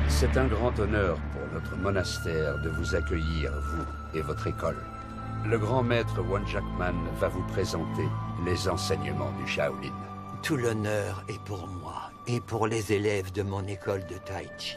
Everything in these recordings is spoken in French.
C'est un grand honneur pour notre monastère de vous accueillir, vous et votre école. Le grand maître Wan Jackman va vous présenter les enseignements du Shaolin. Tout l'honneur est pour moi et pour les élèves de mon école de Tai Chi.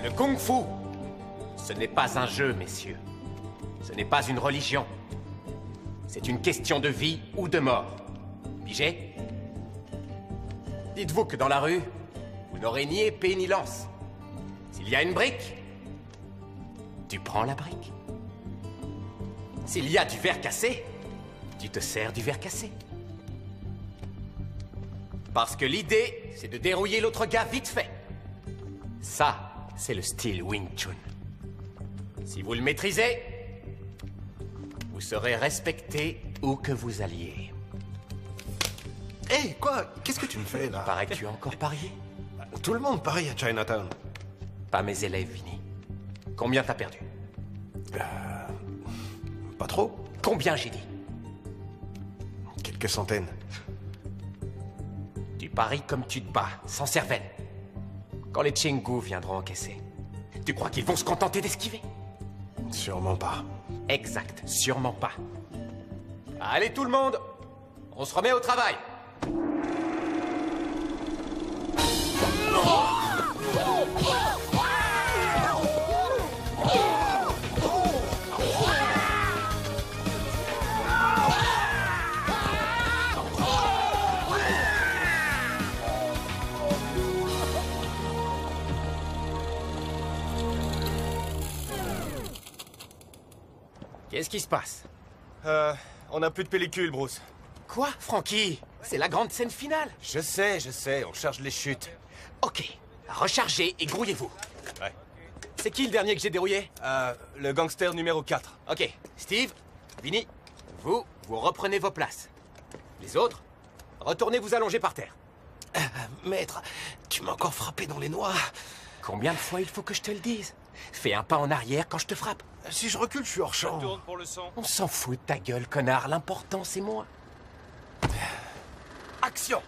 Le Kung Fu, ce n'est pas un jeu, messieurs. Ce n'est pas une religion. C'est une question de vie ou de mort. Pigé? Dites-vous que dans la rue, vous n'aurez ni épée ni lance. S'il y a une brique, tu prends la brique. S'il y a du verre cassé, tu te sers du verre cassé. Parce que l'idée, c'est de dérouiller l'autre gars vite fait. Ça, c'est le style Wing Chun. Si vous le maîtrisez, vous serez respecté où que vous alliez. Hé, quoi? Qu'est-ce que tu me fais, là? Paraît que tu as encore parié. Tout le monde pareil à Chinatown. Pas mes élèves, Vinny. Combien t'as perdu? Pas trop. Combien, j'ai dit? Quelques centaines. Tu paries comme tu te bats, sans cervelle. Quand les Chingu viendront encaisser, tu crois qu'ils vont se contenter d'esquiver? Sûrement pas. Exact, sûrement pas. Allez tout le monde, on se remet au travail. Qu'est-ce qui se passe? On n'a plus de pellicule, Bruce. Quoi, Frankie? C'est la grande scène finale. Je sais, on charge les chutes. Ok, rechargez et grouillez-vous. Ouais. C'est qui le dernier que j'ai dérouillé? Le gangster numéro 4. Ok, Steve, Vinny, vous reprenez vos places. Les autres, retournez vous allonger par terre. Maître, tu m'as encore frappé dans les noix. Combien de fois il faut que je te le dise? Fais un pas en arrière quand je te frappe. Si je recule, je suis hors champ. Tourne pour le sang. On s'en fout de ta gueule, connard. L'important, c'est moi. Action!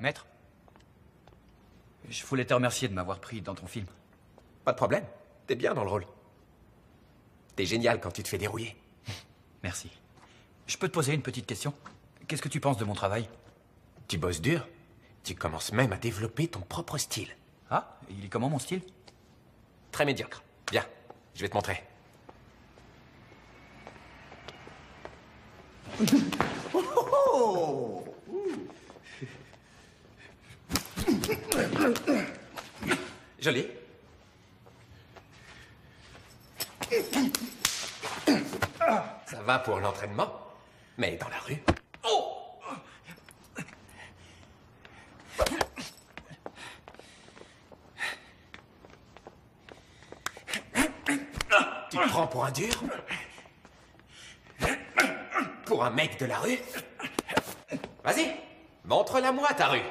Maître, je voulais te remercier de m'avoir pris dans ton film. Pas de problème. T'es bien dans le rôle. T'es génial quand tu te fais dérouiller. Merci. Je peux te poser une petite question? Qu'est-ce que tu penses de mon travail? Tu bosses dur. Tu commences même à développer ton propre style. Ah, il est comment mon style? Très médiocre. Viens, je vais te montrer. Joli. Ça va pour l'entraînement, mais dans la rue... Tu te prends pour un dur? Pour un mec de la rue? Vas-y, montre-la-moi ta rue.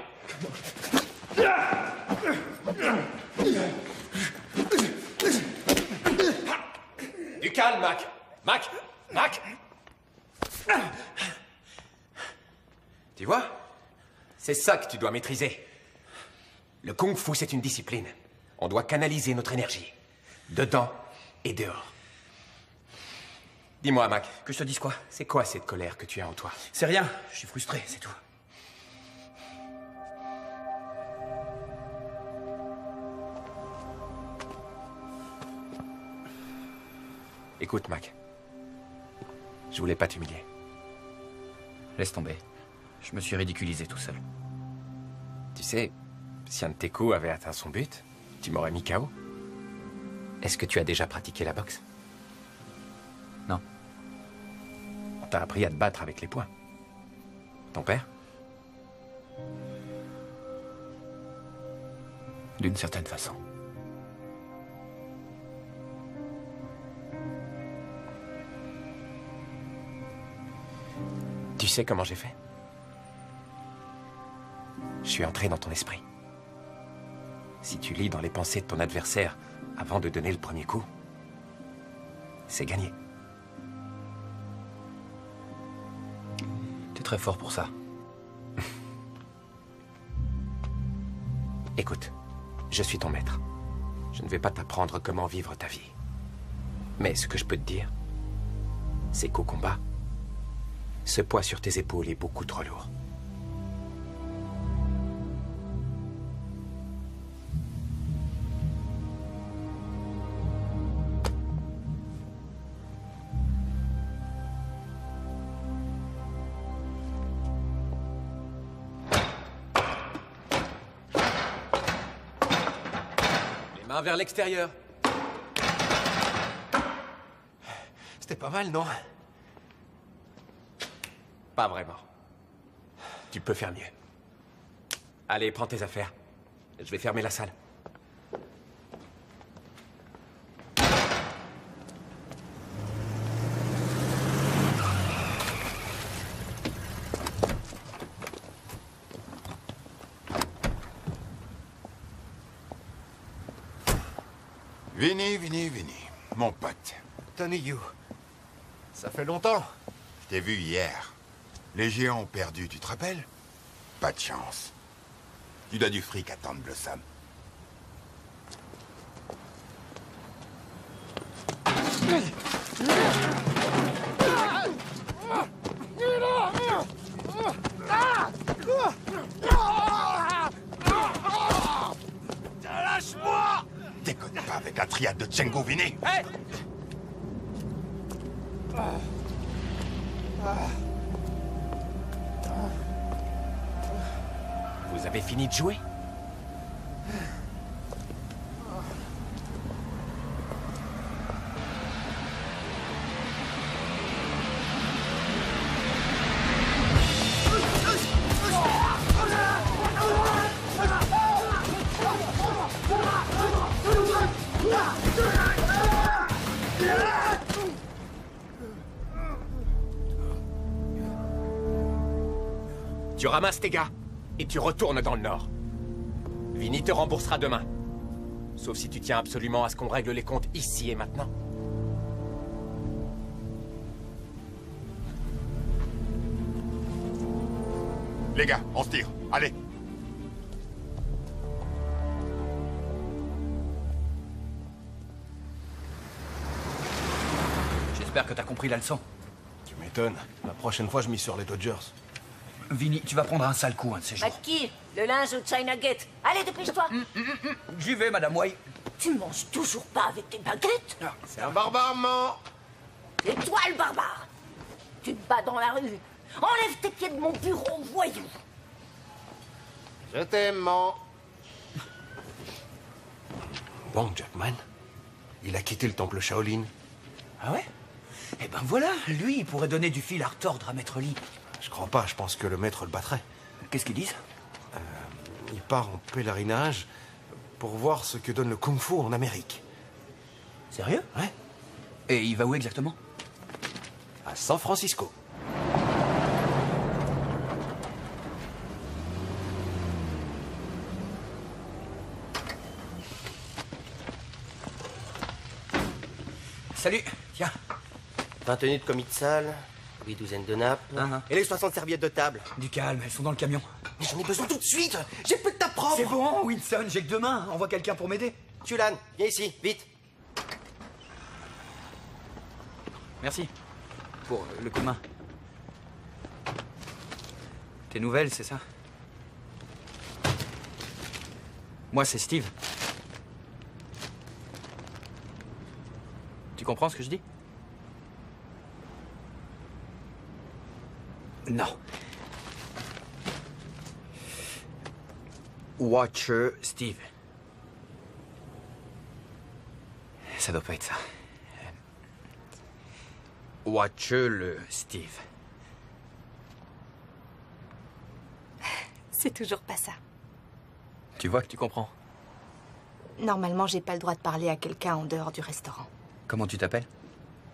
Du calme, Mac. Mac. Tu vois? C'est ça que tu dois maîtriser. Le kung-fu, c'est une discipline. On doit canaliser notre énergie. Dedans et dehors. Dis-moi, Mac. Que je te dise quoi? C'est quoi cette colère que tu as en toi? C'est rien, je suis frustré, c'est tout. Écoute, Mac. Je voulais pas t'humilier. Laisse tomber. Je me suis ridiculisé tout seul. Tu sais, si un de tes coups avait atteint son but, tu m'aurais mis KO. Est-ce que tu as déjà pratiqué la boxe? Non. On t'a appris à te battre avec les poings. Ton père? D'une certaine façon. Tu sais comment j'ai fait? Je suis entré dans ton esprit. Si tu lis dans les pensées de ton adversaire avant de donner le premier coup, c'est gagné. T'es très fort pour ça. Écoute, je suis ton maître. Je ne vais pas t'apprendre comment vivre ta vie. Mais ce que je peux te dire, c'est qu'au combat, ce poids sur tes épaules est beaucoup trop lourd. Les mains vers l'extérieur. C'était pas mal, non? Pas vraiment. Tu peux faire mieux. Allez, prends tes affaires. Je vais fermer la salle. Vinny, mon pote. Tony Yu. Ça fait longtemps. Je t'ai vu hier. Les géants ont perdu, tu te rappelles? Pas de chance. Tu dois du fric à Tante Blossom. Lâche-moi! Déconne pas avec la triade de Chenggu, Vinny. Hé! Vous avez fini de jouer? Tu ramasses tes gars et tu retournes dans le nord. Vinny te remboursera demain. Sauf si tu tiens absolument à ce qu'on règle les comptes ici et maintenant. Les gars, on se tire. Allez. J'espère que t'as compris la leçon. Tu m'étonnes. La prochaine fois, je mise sur les Dodgers. Vinny, tu vas prendre un sale coup un de ces jours. Maki, le linge au China Gate. Allez, dépêche-toi. J'y vais, Madame Wai. Tu manges toujours pas avec tes baguettes? C'est un barbarement. Et toi, le barbare, tu te bats dans la rue. Enlève tes pieds de mon bureau, voyou. Je t'aime, man. Bon, Jackman, il a quitté le temple Shaolin. Ah ouais? Eh ben voilà, lui, il pourrait donner du fil à retordre à Maître Lee. Je crois pas, je pense que le maître le battrait. Qu'est-ce qu'ils disent? Il part en pèlerinage pour voir ce que donne le kung-fu en Amérique. Sérieux? Ouais. Et il va où exactement? À San Francisco. Salut, tiens. 20 tenues de commis de salle, 8 douzaines de nappes, et les 60 serviettes de table. Du calme, elles sont dans le camion. Mais j'en ai besoin tout de suite. J'ai plus de table propre. C'est bon, Winston, j'ai que 2 mains. Envoie quelqu'un pour m'aider. Tulan, viens ici, vite. Merci. Pour le coup de main. Tes nouvelles, c'est ça? Moi, c'est Steve. Tu comprends ce que je dis? Non. Watcher Steve. Ça doit pas être ça. Watcher le Steve. C'est toujours pas ça. Tu vois que tu comprends. Normalement, j'ai pas le droit de parler à quelqu'un en dehors du restaurant. Comment tu t'appelles?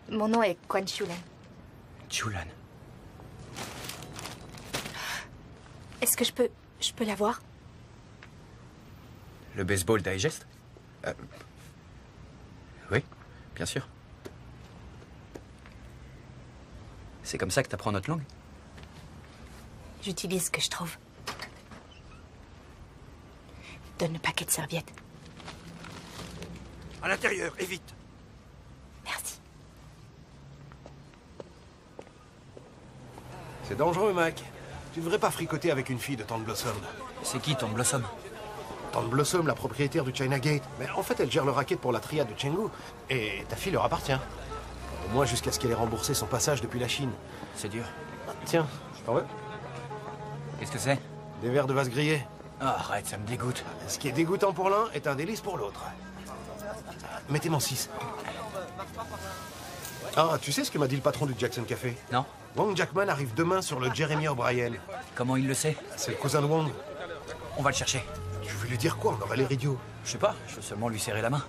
Mon nom est Quan Chulan. Chulan. Est-ce que je peux la voir? Le Baseball Digest? Oui, bien sûr. C'est comme ça que t'apprends notre langue? J'utilise ce que je trouve. Donne le paquet de serviettes. À l'intérieur, et vite. Merci. C'est dangereux, Mac. Tu devrais pas fricoter avec une fille de Tante Blossom. C'est qui ton Blossom? Tante Blossom, la propriétaire du China Gate. Mais en fait, elle gère le racket pour la triade de Chengdu. Et ta fille leur appartient. Au moins jusqu'à ce qu'elle ait remboursé son passage depuis la Chine. C'est dur. Tiens, je t'en veux. Qu'est-ce que c'est? Des verres de vase grillés. Ah, arrête, ça me dégoûte. Ce qui est dégoûtant pour l'un est un délice pour l'autre. Mettez-m'en 6. Ah, tu sais ce que m'a dit le patron du Jackson Café? Non? Wong Jackman arrive demain sur le Jeremy O'Brien. Comment il le sait? C'est le cousin de Wong. On va le chercher. Tu veux lui dire quoi? On aurait l'air idiot. Je sais pas, je veux seulement lui serrer la main.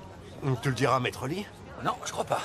Tu le diras à Maître Lee? Non, je crois pas.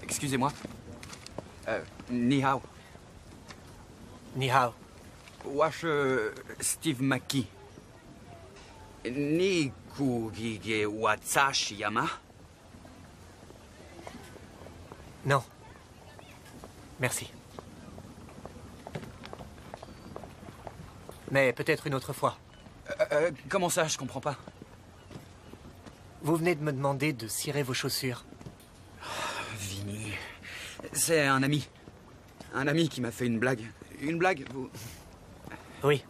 Excusez-moi. Ni hao. Ni hao. Wash Steve McKee. Ni kugige watsashi yama. Non. Merci. Mais peut-être une autre fois. Comment ça? Je comprends pas. Vous venez de me demander de cirer vos chaussures. Vinny. C'est un ami. Un ami qui m'a fait une blague. Une blague, vous... Oui,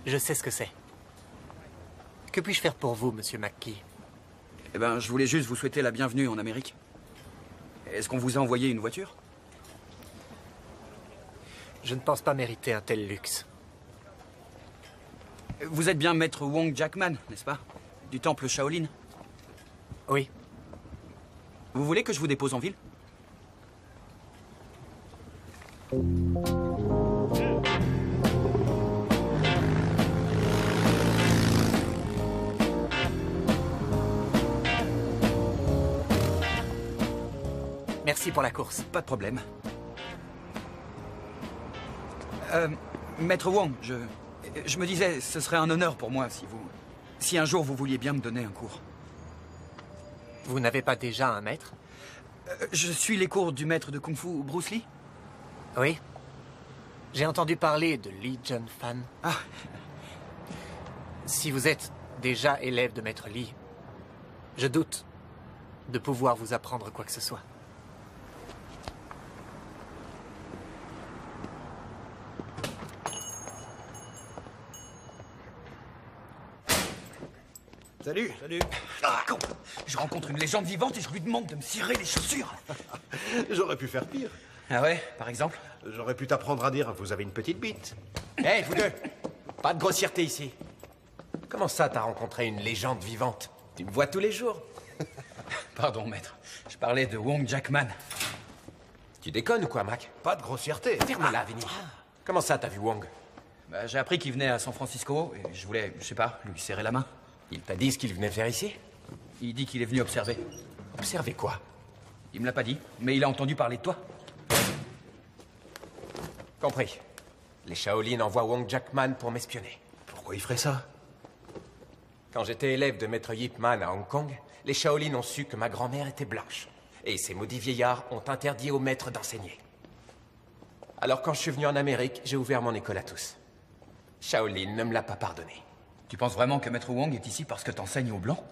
je sais ce que c'est. Que puis-je faire pour vous, monsieur McKee? Eh ben, je voulais juste vous souhaiter la bienvenue en Amérique. Est-ce qu'on vous a envoyé une voiture? Je ne pense pas mériter un tel luxe. Vous êtes bien maître Wong Jackman, n'est-ce pas? Du temple Shaolin? Oui. Vous voulez que je vous dépose en ville? Merci pour la course. Pas de problème. Maître Wong, je me disais, ce serait un honneur pour moi si un jour vous vouliez bien me donner un cours. Vous n'avez pas déjà un maître? Je suis les cours du maître de Kung Fu, Bruce Lee. Oui. J'ai entendu parler de Lee Jun Fan. Ah. Si vous êtes déjà élève de maître Lee, je doute de pouvoir vous apprendre quoi que ce soit. Salut. Salut. Ah, je rencontre une légende vivante et je lui demande de me cirer les chaussures. J'aurais pu faire pire. Ah ouais, par exemple? J'aurais pu t'apprendre à dire « vous avez une petite bite ». Hé, vous deux! Pas de grossièreté ici. Comment ça, t'as rencontré une légende vivante? Tu me vois tous les jours. Pardon, maître. Je parlais de Wong Jackman. Tu déconnes ou quoi, Mac? Pas de grossièreté. Ferme-la, Vinny. Comment ça, t'as vu Wong? Bah, j'ai appris qu'il venait à San Francisco et je voulais, je sais pas, lui serrer la main. Il t'a dit ce qu'il venait faire ici? Il dit qu'il est venu observer. Observer quoi? Il me l'a pas dit, mais il a entendu parler de toi. Compris. Les Shaolin envoient Wong Jackman pour m'espionner. Pourquoi il ferait ça? Quand j'étais élève de maître Yip Man à Hong Kong, les Shaolin ont su que ma grand-mère était blanche. Et ces maudits vieillards ont interdit aux maîtres d'enseigner. Alors quand je suis venu en Amérique, j'ai ouvert mon école à tous. Shaolin ne me l'a pas pardonné. Tu penses vraiment que maître Wong est ici parce que t'enseignes aux blancs?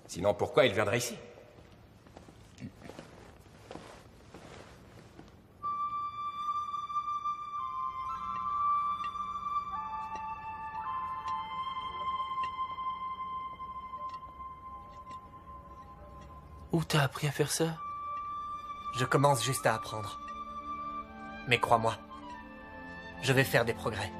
Sinon, pourquoi il viendrait ici? Où t'as appris à faire ça? Je commence juste à apprendre. Mais crois-moi, je vais faire des progrès.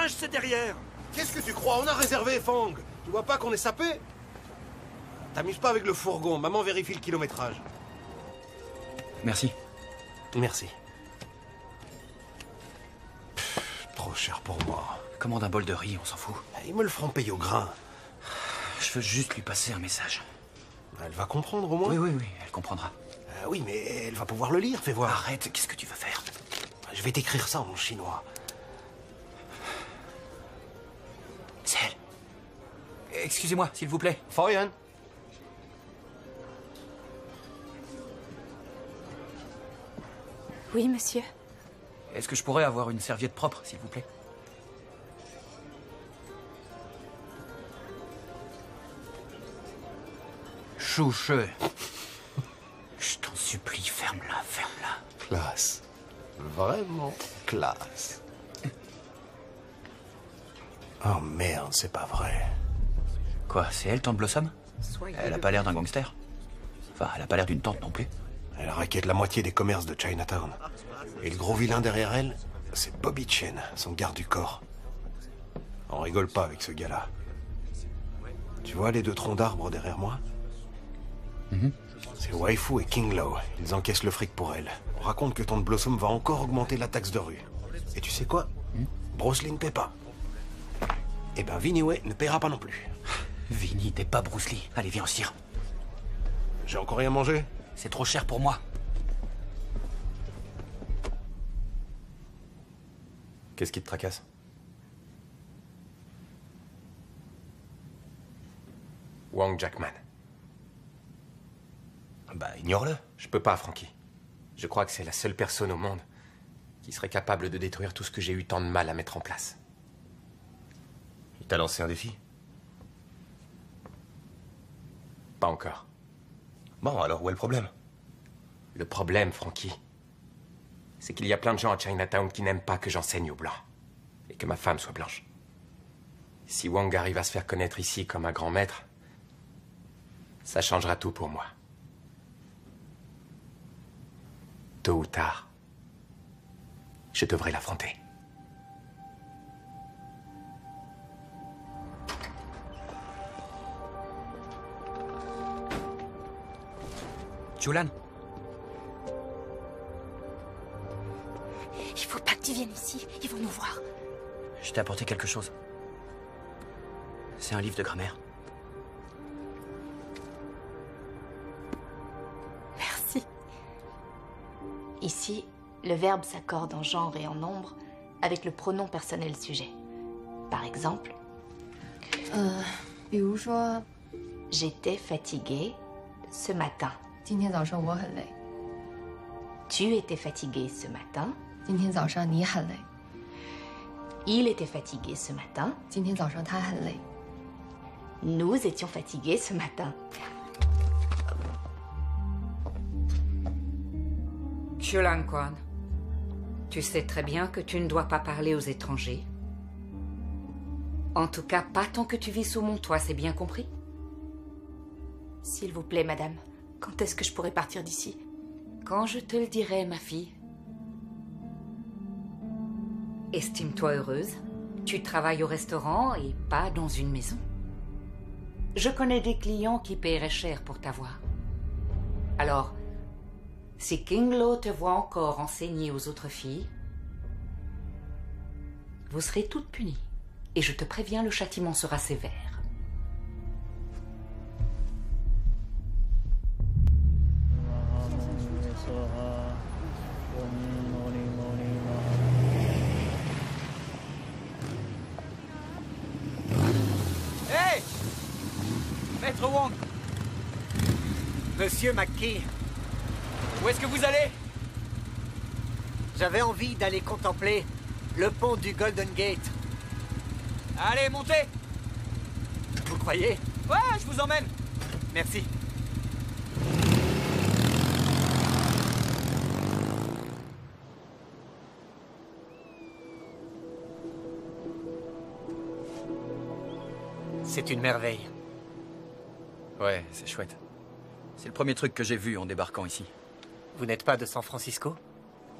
C'est derrière. Qu'est-ce que tu crois? On a réservé, Fang. Tu vois pas qu'on est sapé? T'amuses pas avec le fourgon. Maman vérifie le kilométrage. Merci. Merci. Trop cher pour moi. Commande un bol de riz, on s'en fout. Ils me le feront payer au grain. Je veux juste lui passer un message. Elle va comprendre au moins? Oui, elle comprendra. Oui, mais elle va pouvoir le lire, fais voir. Arrête, qu'est-ce que tu veux faire? Je vais t'écrire ça en chinois. C'est elle. Excusez-moi, s'il vous plaît. Foyan. Oui, monsieur. Est-ce que je pourrais avoir une serviette propre, s'il vous plaît? Chouche. Je t'en supplie, ferme-la, ferme-la. Classe. Vraiment classe. Oh merde, c'est pas vrai. Quoi, c'est elle, Tante Blossom? Elle a pas l'air d'un gangster. Enfin, elle a pas l'air d'une tante non plus. Elle raquette la moitié des commerces de Chinatown. Et le gros vilain derrière elle, c'est Bobby Chen, son garde du corps. On rigole pas avec ce gars-là. Tu vois les deux troncs d'arbres derrière moi? C'est Waifu et King Lo. Ils encaissent le fric pour elle. On raconte que Tante Blossom va encore augmenter la taxe de rue. Et tu sais quoi? Bruce Lee ne paie pas. Eh ben, Vinnie Wei ne paiera pas non plus. Vinnie, t'es pas Bruce Lee. Allez, viens, on se tire. J'ai encore rien mangé? C'est trop cher pour moi. Qu'est-ce qui te tracasse? Wang Jackman. Bah, ignore-le. Je peux pas, Frankie. Je crois que c'est la seule personne au monde qui serait capable de détruire tout ce que j'ai eu tant de mal à mettre en place. Il t'a lancé un défi? Pas encore. Bon, alors où est le problème? Le problème, Frankie, c'est qu'il y a plein de gens à Chinatown qui n'aiment pas que j'enseigne aux Blancs. Et que ma femme soit blanche. Si Wang arrive à se faire connaître ici comme un grand maître, ça changera tout pour moi. Tôt ou tard, je devrais l'affronter. Julan, Il faut pas que tu viennes ici. Ils vont nous voir. je t'ai apporté quelque chose. C'est un livre de grammaire. Merci. Ici, le verbe s'accorde en genre et en nombre avec le pronom personnel sujet. Par exemple, 比如说 j'étais fatiguée ce matin. 今天早上我很累， Tu étais fatigué ce matin. 今天早上你很累， Il était fatigué ce matin. 今天早上他很累， Nous étions fatigués ce matin. Xulan Quan, tu sais très bien que tu ne dois pas parler aux étrangers. En tout cas, pas tant que tu vis sous mon toit, c'est bien compris? S'il vous plaît, madame, quand est-ce que je pourrais partir d'ici? Quand je te le dirai, ma fille. Estime-toi heureuse. Tu travailles au restaurant et pas dans une maison. Je connais des clients qui paieraient cher pour t'avoir. Alors, si King Lo te voit encore enseigner aux autres filles, vous serez toutes punies. Et je te préviens, le châtiment sera sévère. Hey! Maître Wang! Monsieur McKee, Où est-ce que vous allez? j'avais envie d'aller contempler le pont du Golden Gate. Allez, montez! Vous croyez? Ouais, je vous emmène! Merci. C'est une merveille. Ouais, c'est chouette. C'est le premier truc que j'ai vu en débarquant ici. Vous n'êtes pas de San Francisco?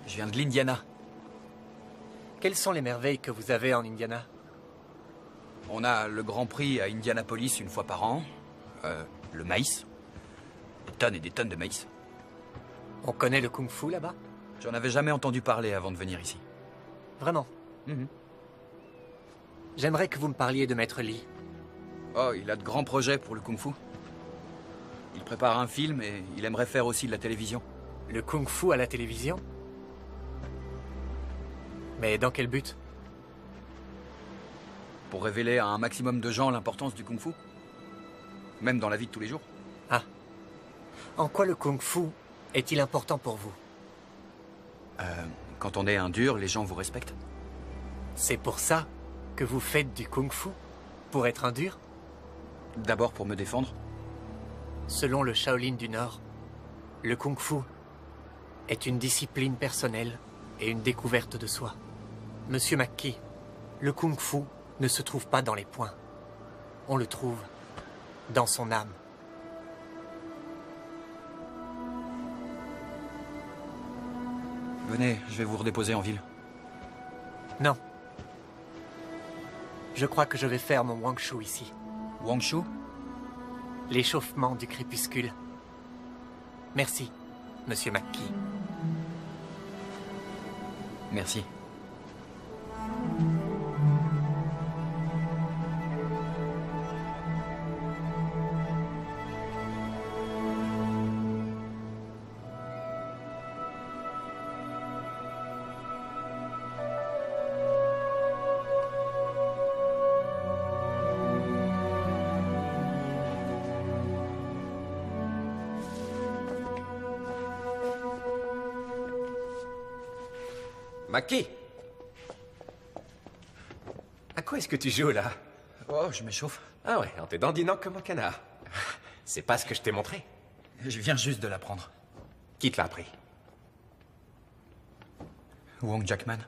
Je viens de l'Indiana. Quelles sont les merveilles que vous avez en Indiana? On a le Grand Prix à Indianapolis une fois par an. Le maïs. Des tonnes et des tonnes de maïs. On connaît le kung-fu là-bas? J'en avais jamais entendu parler avant de venir ici. Vraiment? J'aimerais que vous me parliez de Maître Lee. Oh, il a de grands projets pour le kung-fu. Il prépare un film et il aimerait faire aussi de la télévision. Le kung-fu à la télévision? Mais dans quel but? Pour révéler à un maximum de gens l'importance du kung-fu. Même dans la vie de tous les jours. Ah. En quoi le kung-fu est-il important pour vous? Quand on est un dur, les gens vous respectent. C'est pour ça que vous faites du kung-fu? Pour être un dur? D'abord pour me défendre. Selon le Shaolin du Nord, le kung-fu est une discipline personnelle et une découverte de soi. Monsieur McKee, le kung-fu ne se trouve pas dans les poings. On le trouve dans son âme. Venez, je vais vous redéposer en ville. Non. Je crois que je vais faire mon Wang Shu ici. Wang Shu? L'échauffement du crépuscule. Merci, Monsieur McKee. Merci. Mackie! À quoi est-ce que tu joues, là? Oh, je m'échauffe. Ah ouais, en te dandinant comme un canard. C'est pas ce que je t'ai montré. Je viens juste de l'apprendre. Qui te l'a appris? Wang Jackman.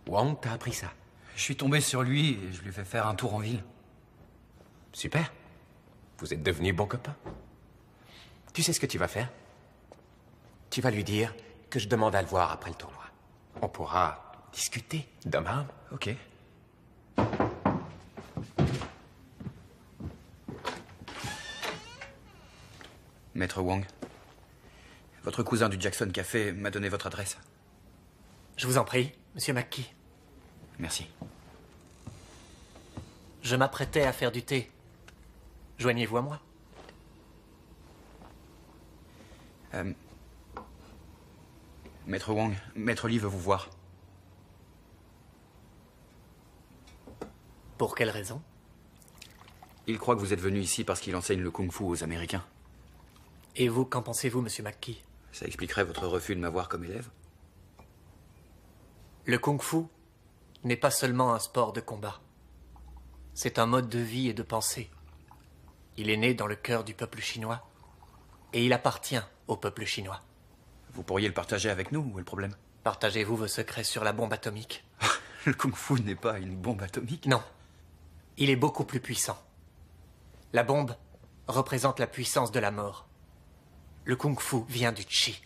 Wang t'a appris ça? Je suis tombé sur lui et je lui ai fait faire un tour en ville. Super. Vous êtes devenus bons copains. Tu sais ce que tu vas faire? Tu vas lui dire que je demande à le voir après le tournoi. On pourra discuter d'homme à homme. Ok. Maître Wang, votre cousin du Jackson Café m'a donné votre adresse. Je vous en prie, Monsieur McKee. Merci. Je m'apprêtais à faire du thé. Joignez-vous à moi. Maître Wang, Maître Lee veut vous voir. Pour quelle raison? Il croit que vous êtes venu ici parce qu'il enseigne le kung-fu aux Américains. Et vous, qu'en pensez-vous, Monsieur McKee? Ça expliquerait votre refus de m'avoir comme élève? Le kung-fu n'est pas seulement un sport de combat. C'est un mode de vie et de pensée. Il est né dans le cœur du peuple chinois. Et il appartient au peuple chinois. Vous pourriez le partager avec nous, où est le problème? Partagez-vous vos secrets sur la bombe atomique? Le kung-fu n'est pas une bombe atomique? Non. Il est beaucoup plus puissant. La bombe représente la puissance de la mort. Le kung-fu vient du chi,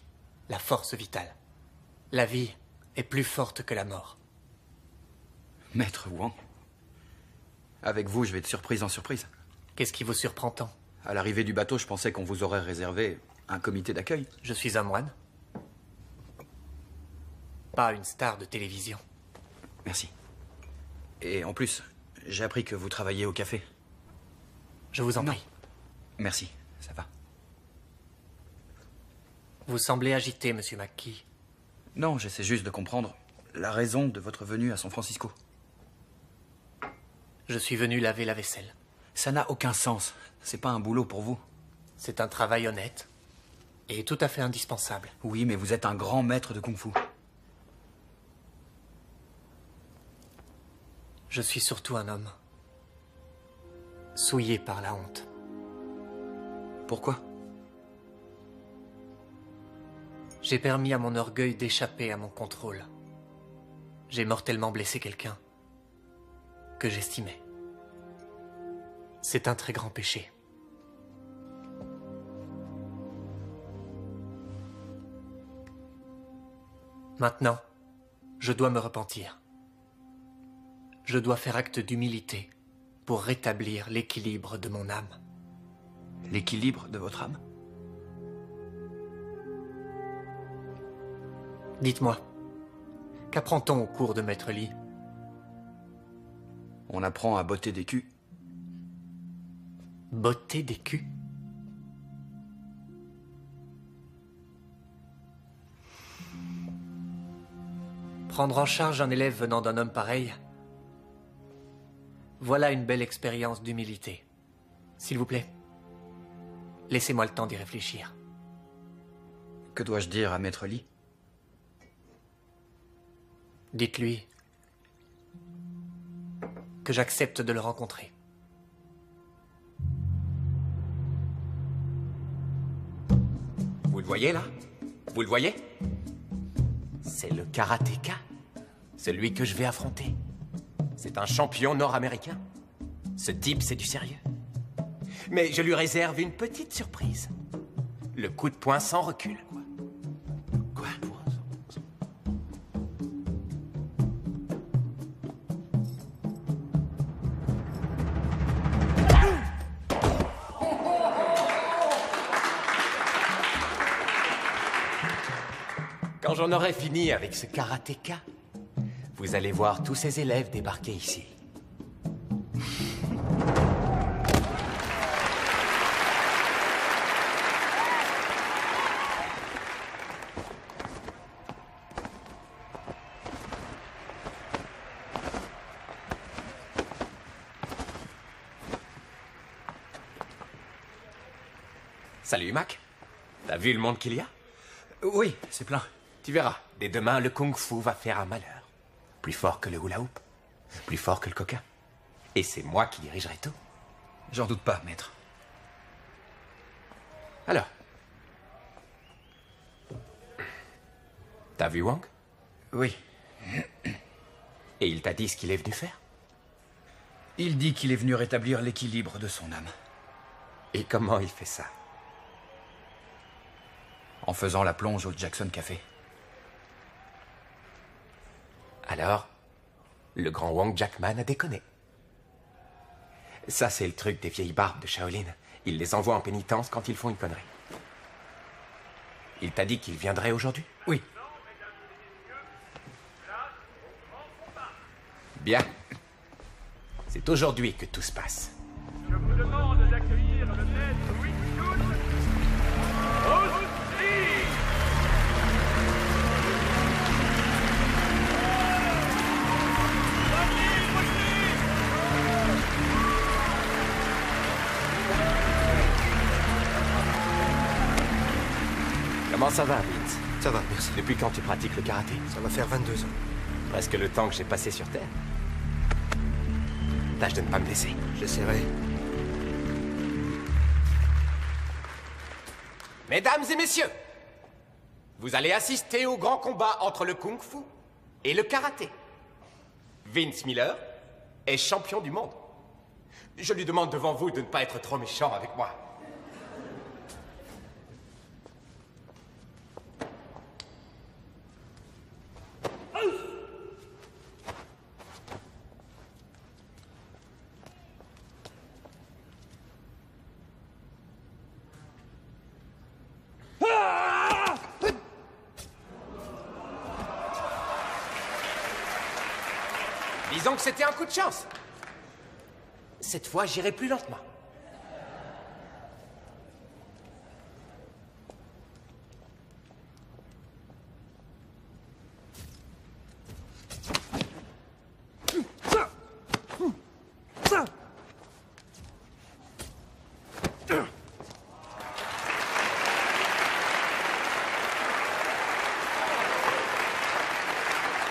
la force vitale. La vie est plus forte que la mort. Maître Wang, avec vous, je vais de surprise en surprise. Qu'est-ce qui vous surprend tant? À l'arrivée du bateau, je pensais qu'on vous aurait réservé un comité d'accueil. Je suis un moine. Pas une star de télévision. Merci. Et en plus, j'ai appris que vous travaillez au café. Je vous en prie. Merci, ça va. Vous semblez agité, Monsieur McKee. Non, j'essaie juste de comprendre la raison de votre venue à San Francisco. Je suis venu laver la vaisselle. Ça n'a aucun sens. C'est pas un boulot pour vous. C'est un travail honnête et tout à fait indispensable. Oui, mais vous êtes un grand maître de kung-fu. Je suis surtout un homme. Souillé par la honte. Pourquoi? J'ai permis à mon orgueil d'échapper à mon contrôle. J'ai mortellement blessé quelqu'un que j'estimais. C'est un très grand péché. Maintenant, je dois me repentir. je dois faire acte d'humilité pour rétablir l'équilibre de mon âme. L'équilibre de votre âme? Dites-moi, qu'apprend-on au cours de Maître Li? On apprend à botter des culs. Botter des culs? Prendre en charge un élève venant d'un homme pareil, voilà une belle expérience d'humilité. S'il vous plaît, laissez-moi le temps d'y réfléchir. Que dois-je dire à Maître Li? Dites-lui que j'accepte de le rencontrer. Vous le voyez là? Vous le voyez? C'est le karatéka, celui que je vais affronter. C'est un champion nord-américain. Ce type, c'est du sérieux. Mais je lui réserve une petite surprise. Le coup de poing sans recul. Quoi? Quand j'en aurai fini avec ce karatéka, vous allez voir tous ces élèves débarquer ici. Salut, Mac. T'as vu le monde qu'il y a? Oui, c'est plein. Tu verras, dès demain, le kung-fu va faire un malheur. Plus fort que le hula-hoop, plus fort que le coca. Et c'est moi qui dirigerai tout. J'en doute pas, maître. Alors, t'as vu Wang? Oui. Et il t'a dit ce qu'il est venu faire? Il dit qu'il est venu rétablir l'équilibre de son âme. Et comment il fait ça? En faisant la plonge au Jackson Café. Alors, le grand Wang Jackman a déconné. Ça, c'est le truc des vieilles barbes de Shaolin. Il les envoie en pénitence quand ils font une connerie. Il t'a dit qu'il viendrait aujourd'hui? Oui. Bien. C'est aujourd'hui que tout se passe. Je vous demande d'accueillir le maître Wing Chun au style. Comment ça va, Vince? Ça va, merci. Depuis quand tu pratiques le karaté? Ça va faire 22 ans. Presque le temps que j'ai passé sur Terre. Tâche de ne pas me laisser. J'essaierai. Mesdames et messieurs, vous allez assister au grand combat entre le kung-fu et le karaté. Vince Miller est champion du monde. Je lui demande devant vous de ne pas être trop méchant avec moi. Disons que c'était un coup de chance. Cette fois, j'irai plus lentement.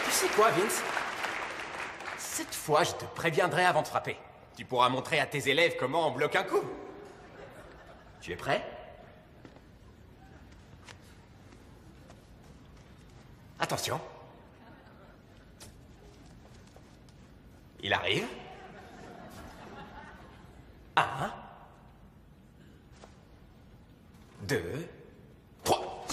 Tu sais quoi, Vince? Cette fois, je te préviendrai avant de frapper. Tu pourras montrer à tes élèves comment on bloque un coup. Tu es prêt? Attention. Il arrive. 1, 2, 3.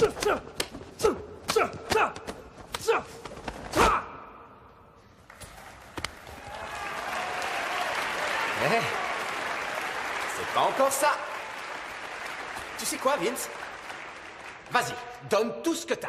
Eh, c'est pas encore ça. Tu sais quoi, Vince? Vas-y, donne tout ce que t'as.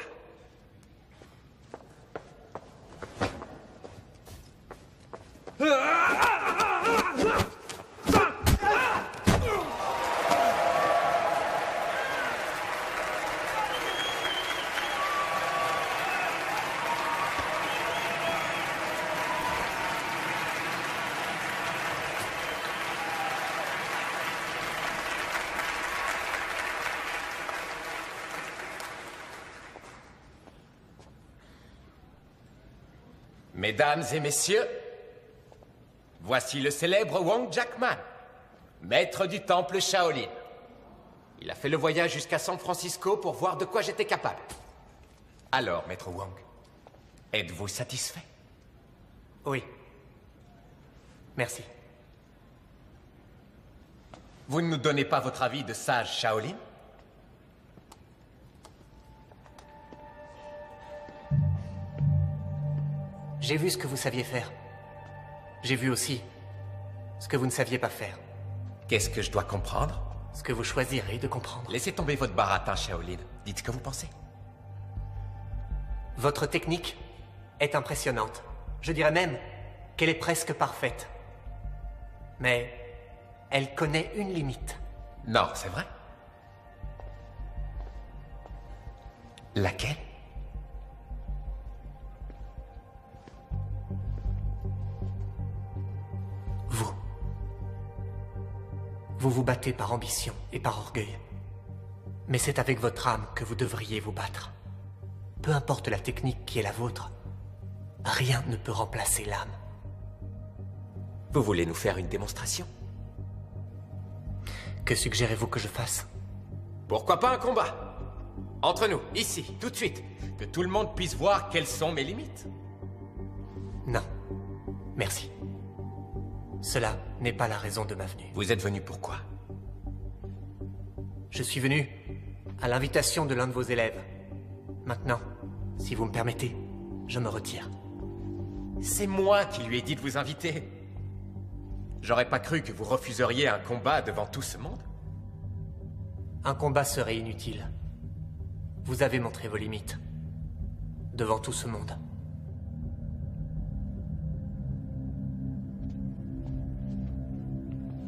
Mesdames et messieurs, voici le célèbre Wong Jackman, maître du temple Shaolin. Il a fait le voyage jusqu'à San Francisco pour voir de quoi j'étais capable. Alors, maître Wong, êtes-vous satisfait? Oui. Merci. Vous ne nous donnez pas votre avis de sage Shaolin? J'ai vu ce que vous saviez faire. J'ai vu aussi ce que vous ne saviez pas faire. Qu'est-ce que je dois comprendre? Ce que vous choisirez de comprendre. Laissez tomber votre baratin, Shaolin. Dites ce que vous pensez. Votre technique est impressionnante. Je dirais même qu'elle est presque parfaite. Mais elle connaît une limite. Non, c'est vrai? Laquelle? Vous vous battez par ambition et par orgueil. Mais c'est avec votre âme que vous devriez vous battre. Peu importe la technique qui est la vôtre, rien ne peut remplacer l'âme. Vous voulez nous faire une démonstration? Que suggérez-vous que je fasse? Pourquoi pas un combat? Entre nous, ici, tout de suite. Que tout le monde puisse voir quelles sont mes limites. Non. Merci. Cela n'est pas la raison de ma venue. Vous êtes venu pourquoi? Je suis venu à l'invitation de l'un de vos élèves. Maintenant, si vous me permettez, je me retire. C'est moi qui lui ai dit de vous inviter. J'aurais pas cru que vous refuseriez un combat devant tout ce monde. Un combat serait inutile. Vous avez montré vos limites. Devant tout ce monde.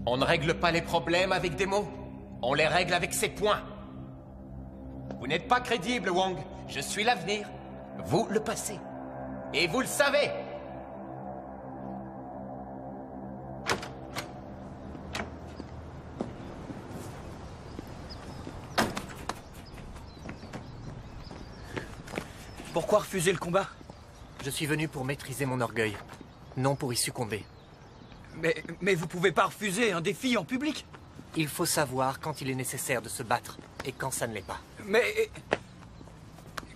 On ne règle pas les problèmes avec des mots. On les règle avec ses poings. Vous n'êtes pas crédible, Wong. Je suis l'avenir. Vous, le passé. Et vous le savez. Pourquoi refuser le combat? Je suis venu pour maîtriser mon orgueil, non pour y succomber. Mais vous pouvez pas refuser un défi en public? Il faut savoir quand il est nécessaire de se battre et quand ça ne l'est pas. Mais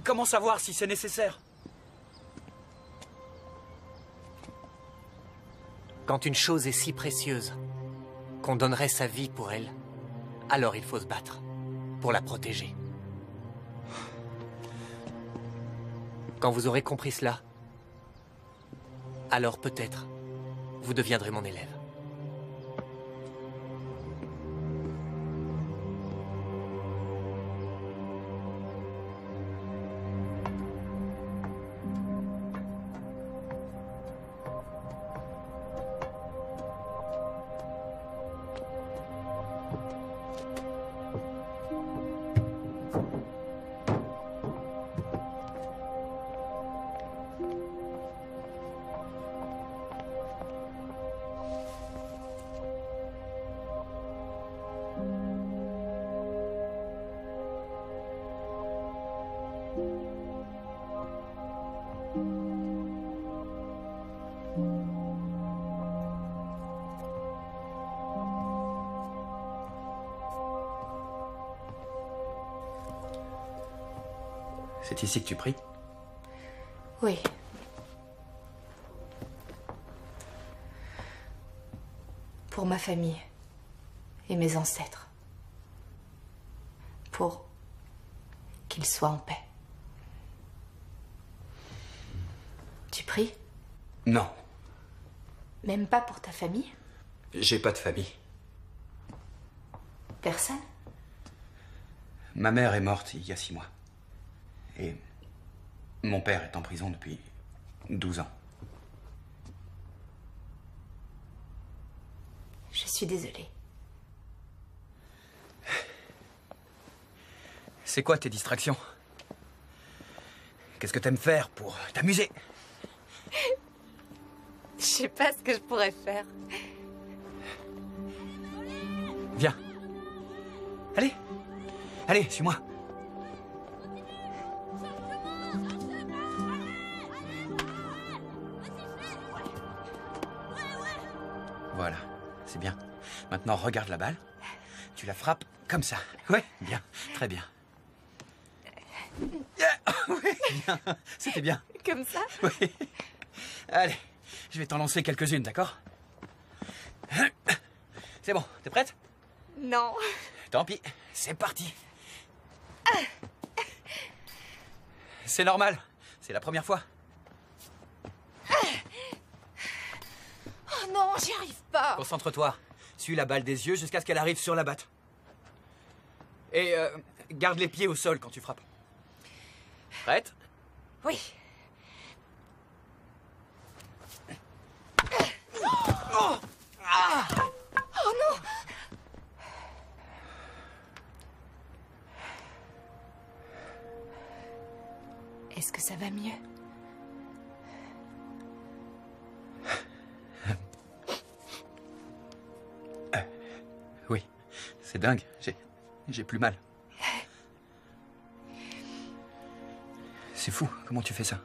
comment savoir si c'est nécessaire? Quand une chose est si précieuse qu'on donnerait sa vie pour elle, alors il faut se battre pour la protéger. Quand vous aurez compris cela, alors peut-être vous deviendrez mon élève. C'est ici que tu pries? Oui. Pour ma famille et mes ancêtres. Pour qu'ils soient en paix. Tu pries? Non. Même pas pour ta famille? J'ai pas de famille. Personne? Ma mère est morte il y a 6 mois. Et mon père est en prison depuis 12 ans. Je suis désolée. C'est quoi tes distractions? Qu'est-ce que t'aimes faire pour t'amuser? Je sais pas ce que je pourrais faire. Viens. Allez. Allez, suis-moi. Voilà, c'est bien. Maintenant, regarde la balle. Tu la frappes comme ça. Ouais, bien, très bien. Oui, bien. C'était bien. Comme ça? Oui. Allez, je vais t'en lancer quelques-unes, d'accord? C'est bon, t'es prête? Non. Tant pis, c'est parti. C'est normal, c'est la première fois. Oh non, j'y arrive pas. Concentre-toi, suis la balle des yeux jusqu'à ce qu'elle arrive sur la batte. Et garde les pieds au sol quand tu frappes. Prête? Oui. Oh, ah. Oh non! Est-ce que ça va mieux? Oui, c'est dingue, j'ai plus mal. C'est fou, comment tu fais ça?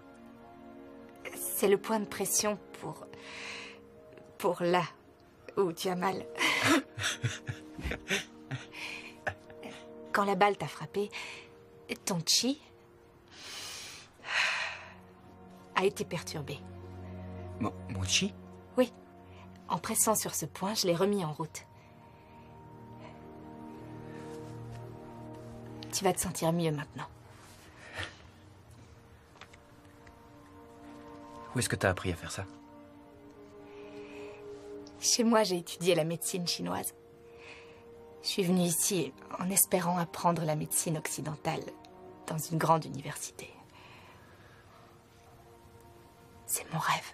C'est le point de pression pour là où tu as mal. Quand la balle t'a frappé, ton chi a été perturbé. Mon chi? Oui. En pressant sur ce point, je l'ai remis en route. Tu vas te sentir mieux maintenant. Où est-ce que t'as appris à faire ça? Chez moi, j'ai étudié la médecine chinoise. Je suis venue ici en espérant apprendre la médecine occidentale dans une grande université. C'est mon rêve.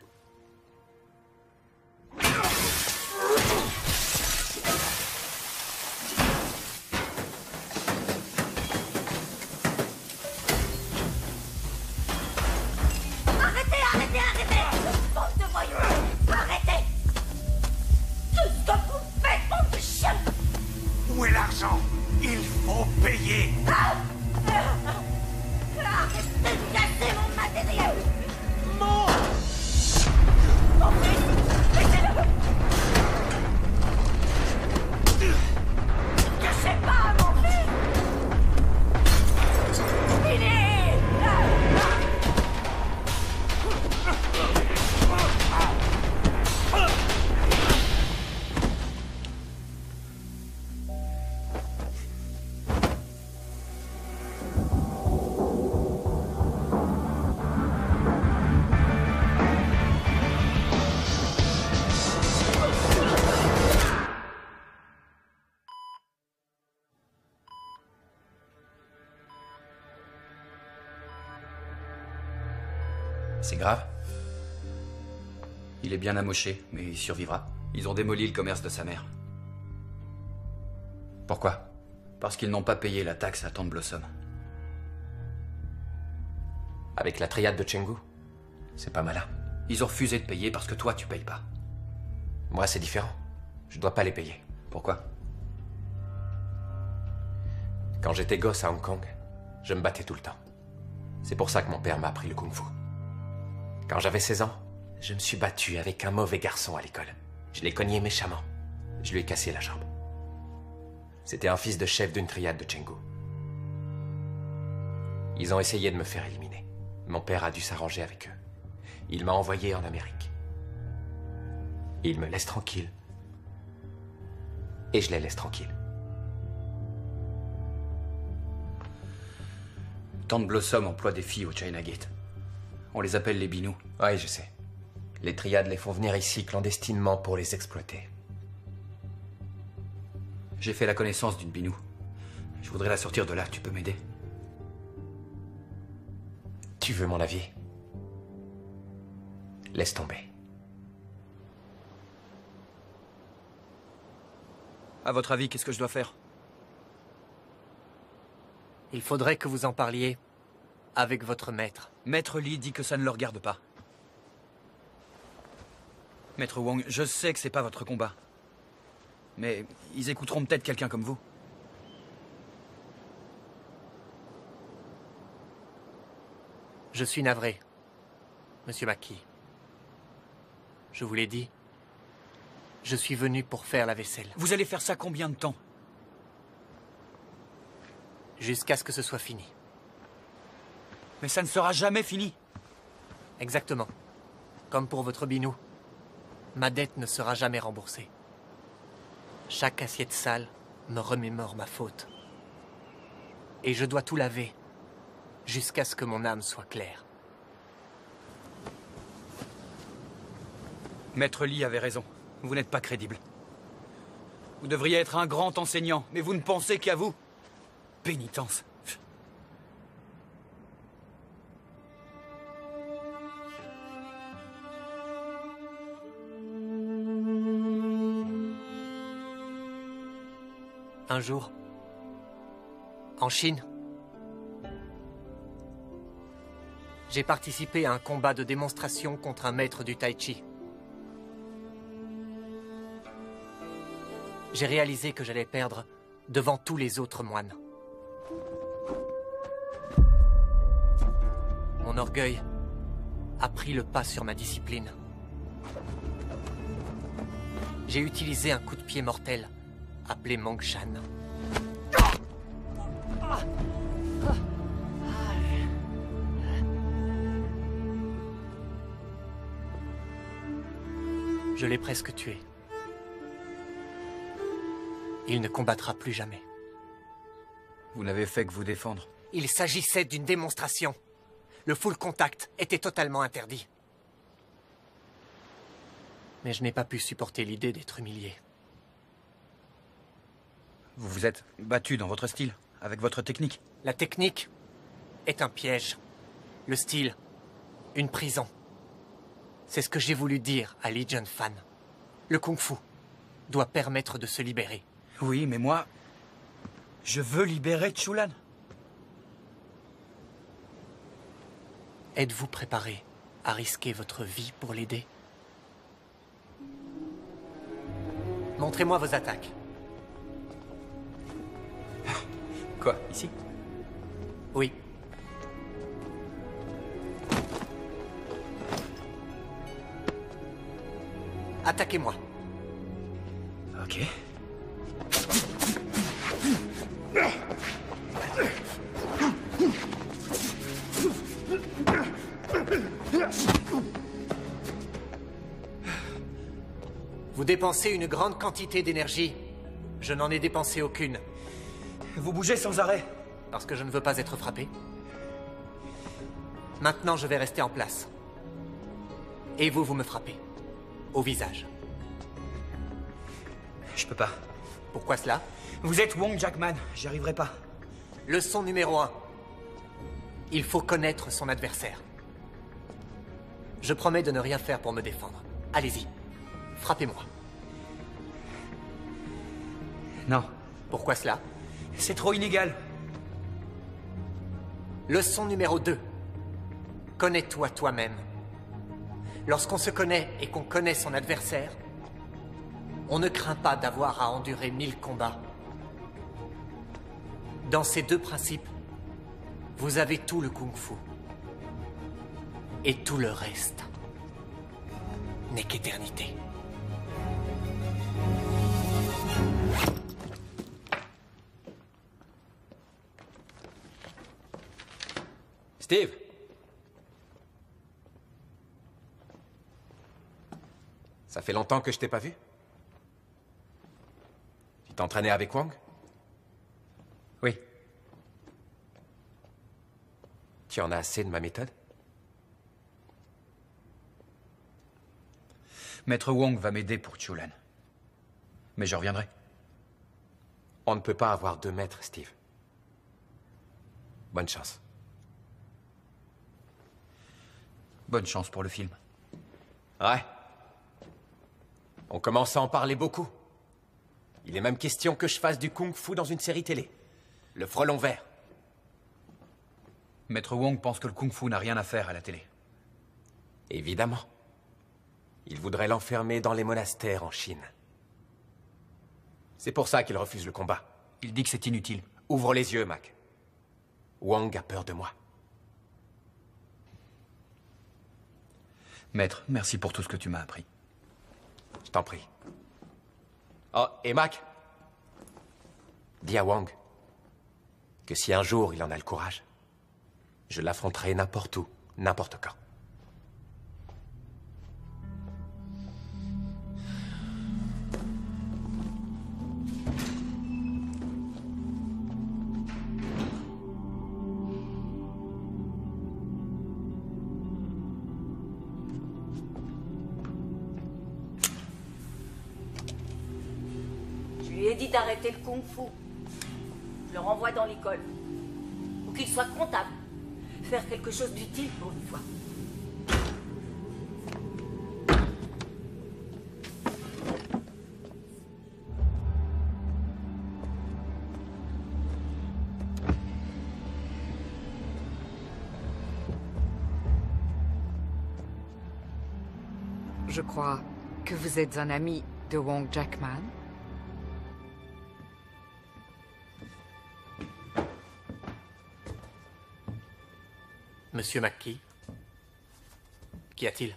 Bande de voyous! Arrêtez! Tout ce que vous faites, bande de chiens! Où est l'argent? Il faut payer! Arrêtez de casser mon matériel! Mon! Mon fils! Laissez-le! Ne cachez pas mon fils! C'est grave. Il est bien amoché, mais il survivra. Ils ont démoli le commerce de sa mère. Pourquoi? Parce qu'ils n'ont pas payé la taxe à Tante Blossom. Avec la triade de Chenggu? C'est pas malin. Ils ont refusé de payer parce que toi, tu payes pas. Moi, c'est différent. Je dois pas les payer. Pourquoi? Quand j'étais gosse à Hong Kong, je me battais tout le temps. C'est pour ça que mon père m'a appris le kung-fu. Quand j'avais 16 ans, je me suis battu avec un mauvais garçon à l'école. Je l'ai cogné méchamment. Je lui ai cassé la jambe. C'était un fils de chef d'une triade de Chenggu. Ils ont essayé de me faire éliminer. Mon père a dû s'arranger avec eux. Il m'a envoyé en Amérique. Il me laisse tranquille. Et je les laisse tranquilles. Tante Blossom emploie des filles au China Gate. On les appelle les binous. Oui, je sais. Les triades les font venir ici clandestinement pour les exploiter. J'ai fait la connaissance d'une Binou. Je voudrais la sortir de là, tu peux m'aider? Tu veux mon avis? Laisse tomber. À votre avis, qu'est-ce que je dois faire? Il faudrait que vous en parliez avec votre maître. Maître Lee dit que ça ne le regarde pas. Maître Wong, je sais que c'est pas votre combat. Mais ils écouteront peut-être quelqu'un comme vous. Je suis navré, Monsieur Mackie. Je vous l'ai dit, je suis venu pour faire la vaisselle. Vous allez faire ça combien de temps? Jusqu'à ce que ce soit fini. Mais ça ne sera jamais fini. Exactement. Comme pour votre Binou. Ma dette ne sera jamais remboursée. Chaque assiette sale me remémore ma faute. Et je dois tout laver jusqu'à ce que mon âme soit claire. Maître Lee avait raison. Vous n'êtes pas crédible. Vous devriez être un grand enseignant, mais vous ne pensez qu'à vous. Pénitence. Un jour, en Chine, j'ai participé à un combat de démonstration contre un maître du Tai Chi. J'ai réalisé que j'allais perdre devant tous les autres moines. Mon orgueil a pris le pas sur ma discipline. J'ai utilisé un coup de pied mortel appelé Mongshan. Je l'ai presque tué. Il ne combattra plus jamais. Vous n'avez fait que vous défendre. Il s'agissait d'une démonstration. Le full contact était totalement interdit. Mais je n'ai pas pu supporter l'idée d'être humilié. Vous vous êtes battu dans votre style, avec votre technique. La technique est un piège. Le style, une prison. C'est ce que j'ai voulu dire à Li Junfan. Le kung-fu doit permettre de se libérer. Oui, mais moi, je veux libérer Chulan. Êtes-vous préparé à risquer votre vie pour l'aider? Montrez-moi vos attaques. Quoi, ici? Oui. Attaquez-moi. Ok. Vous dépensez une grande quantité d'énergie. Je n'en ai dépensé aucune. Vous bougez sans arrêt. Parce que je ne veux pas être frappé. Maintenant, je vais rester en place. Et vous, vous me frappez. Au visage. Je peux pas. Pourquoi cela? Vous êtes Wong Jackman, j'y arriverai pas. Leçon numéro 1. Il faut connaître son adversaire. Je promets de ne rien faire pour me défendre. Allez-y. Frappez-moi. Non. Pourquoi cela? C'est trop inégal. Leçon numéro 2. Connais-toi toi-même. Lorsqu'on se connaît et qu'on connaît son adversaire, on ne craint pas d'avoir à endurer 1000 combats. Dans ces deux principes, vous avez tout le kung-fu. Et tout le reste n'est qu'éternité. Steve! Ça fait longtemps que je t'ai pas vu? Tu t'entraînais avec Wong? Oui. Tu en as assez de ma méthode? Maître Wong va m'aider pour Chulan. Mais je reviendrai. On ne peut pas avoir 2 maîtres, Steve. Bonne chance. Bonne chance pour le film. Ouais. On commence à en parler beaucoup. Il est même question que je fasse du kung-fu dans une série télé. Le frelon vert. Maître Wong pense que le kung-fu n'a rien à faire à la télé. Évidemment. Il voudrait l'enfermer dans les monastères en Chine. C'est pour ça qu'il refuse le combat. Il dit que c'est inutile. Ouvre les yeux, Mac. Wong a peur de moi. Maître, merci pour tout ce que tu m'as appris. Je t'en prie. Oh, et Mac, dis à Wong que si un jour il en a le courage, je l'affronterai n'importe où, n'importe quand. Je lui ai dit d'arrêter le kung-fu. Je le renvoie dans l'école. Ou qu'il soit comptable. Faire quelque chose d'utile pour une fois. Je crois que vous êtes un ami de Wong Jackman. Monsieur McKee, qu'y a-t-il?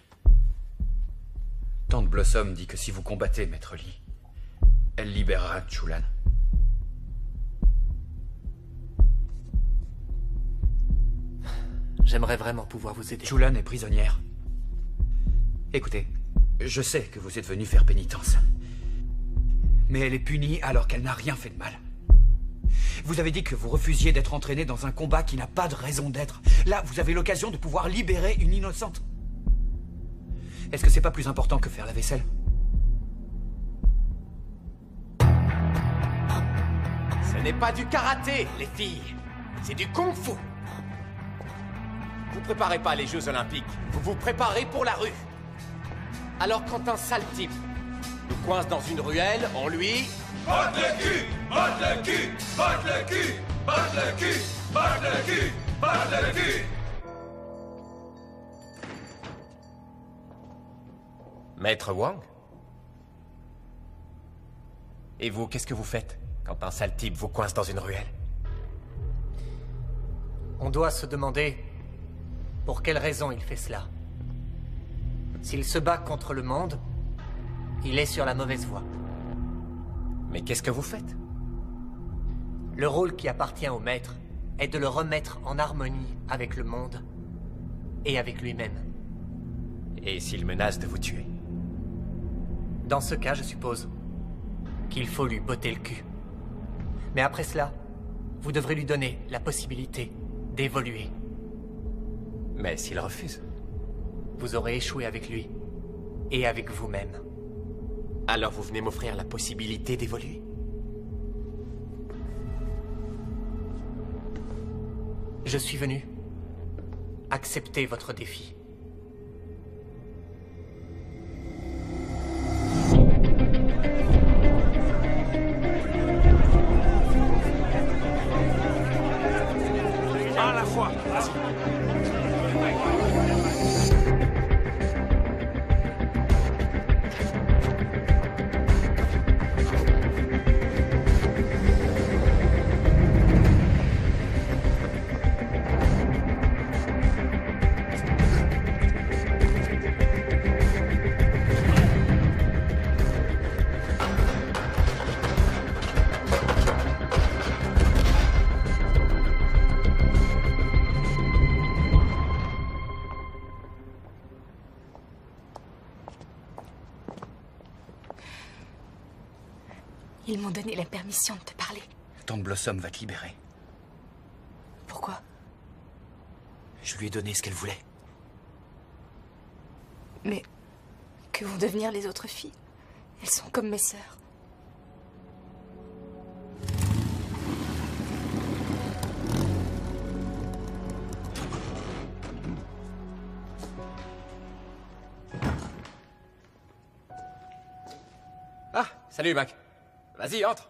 Tante Blossom dit que si vous combattez, Maître Lee, elle libérera Chulan. J'aimerais vraiment pouvoir vous aider. Chulan est prisonnière. Écoutez, je sais que vous êtes venu faire pénitence. Mais elle est punie alors qu'elle n'a rien fait de mal. Vous avez dit que vous refusiez d'être entraîné dans un combat qui n'a pas de raison d'être. Là, vous avez l'occasion de pouvoir libérer une innocente. Est-ce que c'est pas plus important que faire la vaisselle? Ce n'est pas du karaté, les filles. C'est du kung-fu. Vous préparez pas les Jeux Olympiques. Vous vous préparez pour la rue. Alors quand un sale type nous coince dans une ruelle, on lui... Botte le cul! Botte le cul! Botte le cul! Botte le cul! Botte le cul! Botte le cul! Maître Wang? Et vous, qu'est-ce que vous faites quand un sale type vous coince dans une ruelle? On doit se demander pour quelle raison il fait cela. S'il se bat contre le monde, il est sur la mauvaise voie. Mais qu'est-ce que vous faites? Le rôle qui appartient au maître est de le remettre en harmonie avec le monde et avec lui-même. Et s'il menace de vous tuer? Dans ce cas, je suppose qu'il faut lui botter le cul. Mais après cela, vous devrez lui donner la possibilité d'évoluer. Mais s'il refuse? Vous aurez échoué avec lui et avec vous-même. Alors vous venez m'offrir la possibilité d'évoluer? Je suis venu accepter votre défi. À la fois. Ils m'ont donné la permission de te parler. Tante Blossom va te libérer. Pourquoi? Je lui ai donné ce qu'elle voulait. Mais que vont devenir les autres filles? Elles sont comme mes sœurs. Salut, Mac. Vas-y, entre.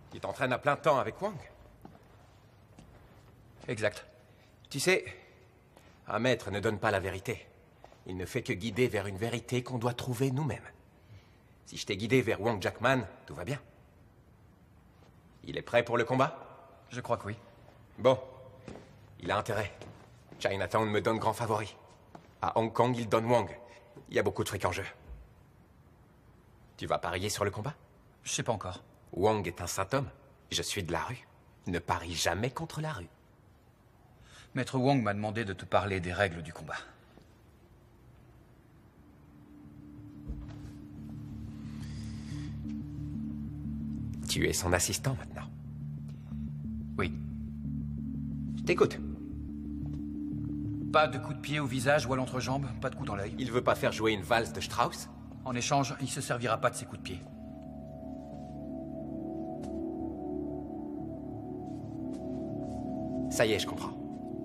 Tu t'entraînes à plein temps avec Wang? Exact. Tu sais, un maître ne donne pas la vérité. Il ne fait que guider vers une vérité qu'on doit trouver nous-mêmes. Si je t'ai guidé vers Wang Jackman, tout va bien. Il est prêt pour le combat? Je crois que oui. Bon. Il a intérêt. Chinatown me donne grand favori. À Hong Kong, il donne Wang. Il y a beaucoup de fric en jeu. Tu vas parier sur le combat? Je sais pas encore. Wang est un saint homme. Je suis de la rue. Ne parie jamais contre la rue. Maître Wang m'a demandé de te parler des règles du combat. Tu es son assistant maintenant. Oui. Je t'écoute. Pas de coup de pied au visage ou à l'entrejambe, pas de coup dans l'œil. Il veut pas faire jouer une valse de Strauss? En échange, il se servira pas de ses coups de pied. Ça y est, je comprends.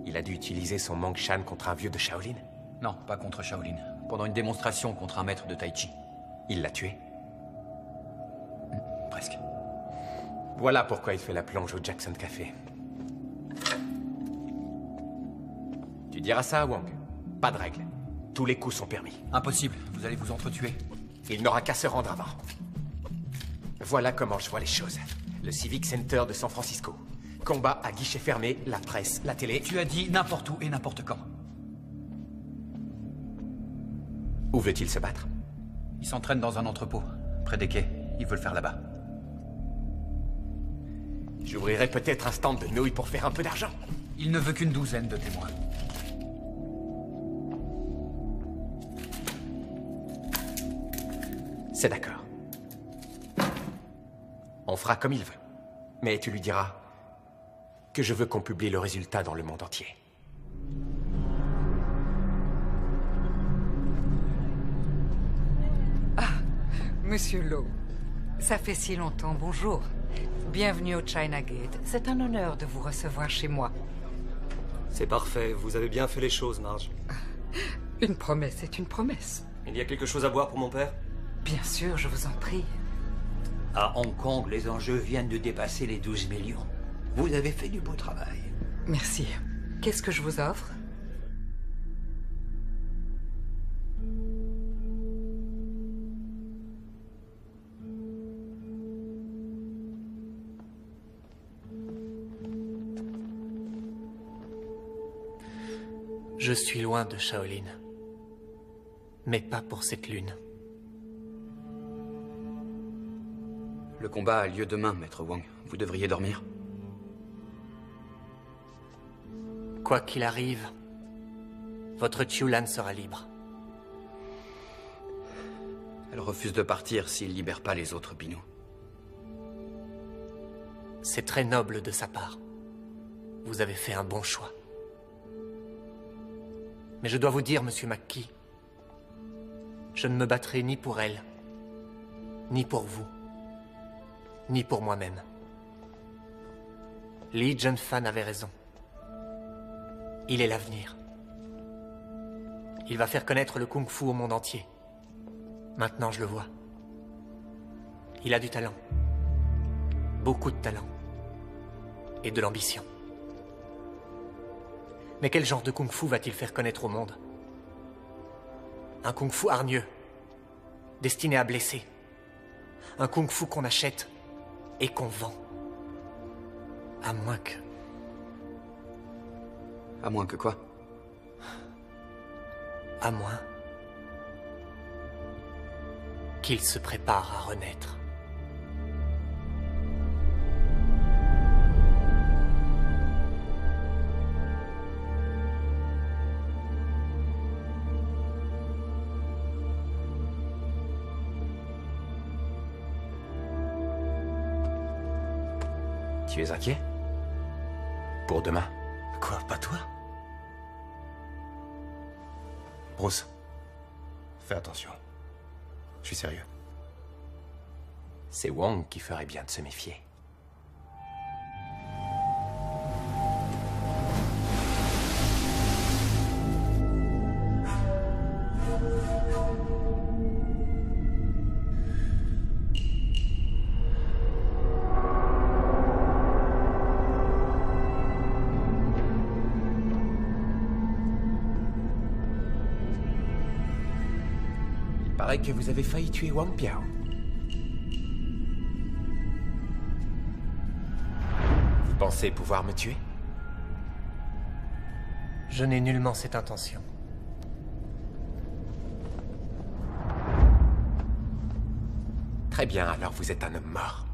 Il a dû utiliser son Mang Shan contre un vieux de Shaolin? Non, pas contre Shaolin. Pendant une démonstration contre un maître de Tai Chi. Il l'a tué? Presque. Voilà pourquoi il fait la plonge au Jackson Café. Tu diras ça à Wang. Pas de règles. Tous les coups sont permis. Impossible, vous allez vous entretuer. Il n'aura qu'à se rendre avant. Voilà comment je vois les choses. Le Civic Center de San Francisco. Combat à guichet fermé, la presse, la télé... Tu as dit n'importe où et n'importe quand. Où veut-il se battre? Il s'entraîne dans un entrepôt, près des quais. Il veut le faire là-bas. J'ouvrirai peut-être un stand de nouilles pour faire un peu d'argent. Il ne veut qu'une douzaine de témoins. C'est d'accord. On fera comme il veut. Mais tu lui diras que je veux qu'on publie le résultat dans le monde entier. Ah, Monsieur Lowe, ça fait si longtemps, bonjour. Bienvenue au China Gate. C'est un honneur de vous recevoir chez moi. C'est parfait, vous avez bien fait les choses, Marge. Une promesse est une promesse. Il y a quelque chose à boire pour mon père? Bien sûr, je vous en prie. À Hong Kong, les enjeux viennent de dépasser les 12 millions. Vous avez fait du beau travail. Merci. Qu'est-ce que je vous offre? Je suis loin de Shaolin. Mais pas pour cette lune. Le combat a lieu demain, Maître Wang. Vous devriez dormir. Quoi qu'il arrive, votre Chiulan sera libre. Elle refuse de partir s'il libère pas les autres Binous. C'est très noble de sa part. Vous avez fait un bon choix. Mais je dois vous dire, Monsieur McKee, je ne me battrai ni pour elle, ni pour vous, ni pour moi-même. Li Junfan avait raison. Il est l'avenir. Il va faire connaître le kung-fu au monde entier. Maintenant, je le vois. Il a du talent. Beaucoup de talent. Et de l'ambition. Mais quel genre de kung-fu va-t-il faire connaître au monde? Un kung-fu hargneux, destiné à blesser. Un kung-fu qu'on achète et qu'on vend. À moins que... À moins que quoi? À moins qu'il se prépare à renaître. Tu es inquiet? Pour demain? Quoi, pas toi? Bruce, fais attention. Je suis sérieux. C'est Wang qui ferait bien de se méfier. Paraît que vous avez failli tuer Wang Piao. Vous pensez pouvoir me tuer? Je n'ai nullement cette intention. Très bien, alors vous êtes un homme mort.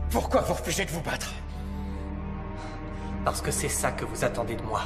Pourquoi vous refusez de vous battre? Parce que c'est ça que vous attendez de moi.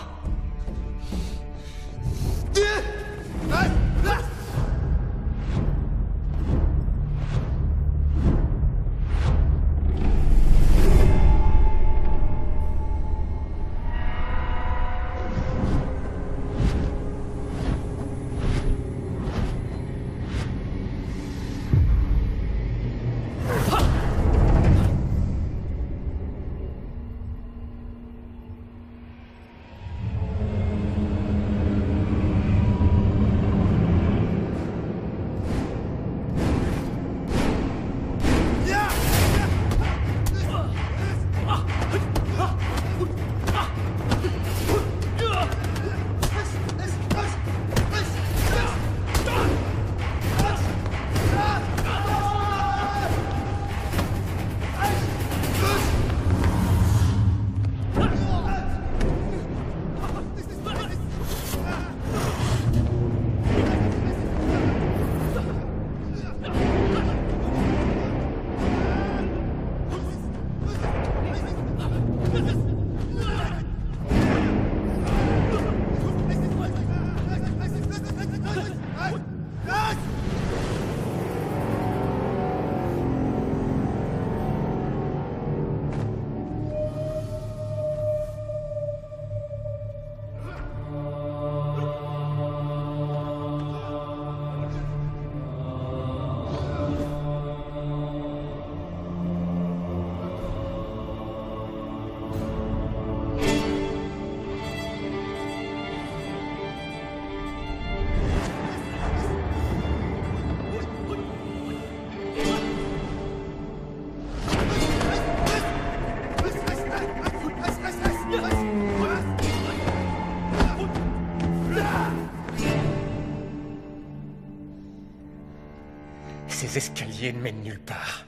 Ces escaliers ne mènent nulle part.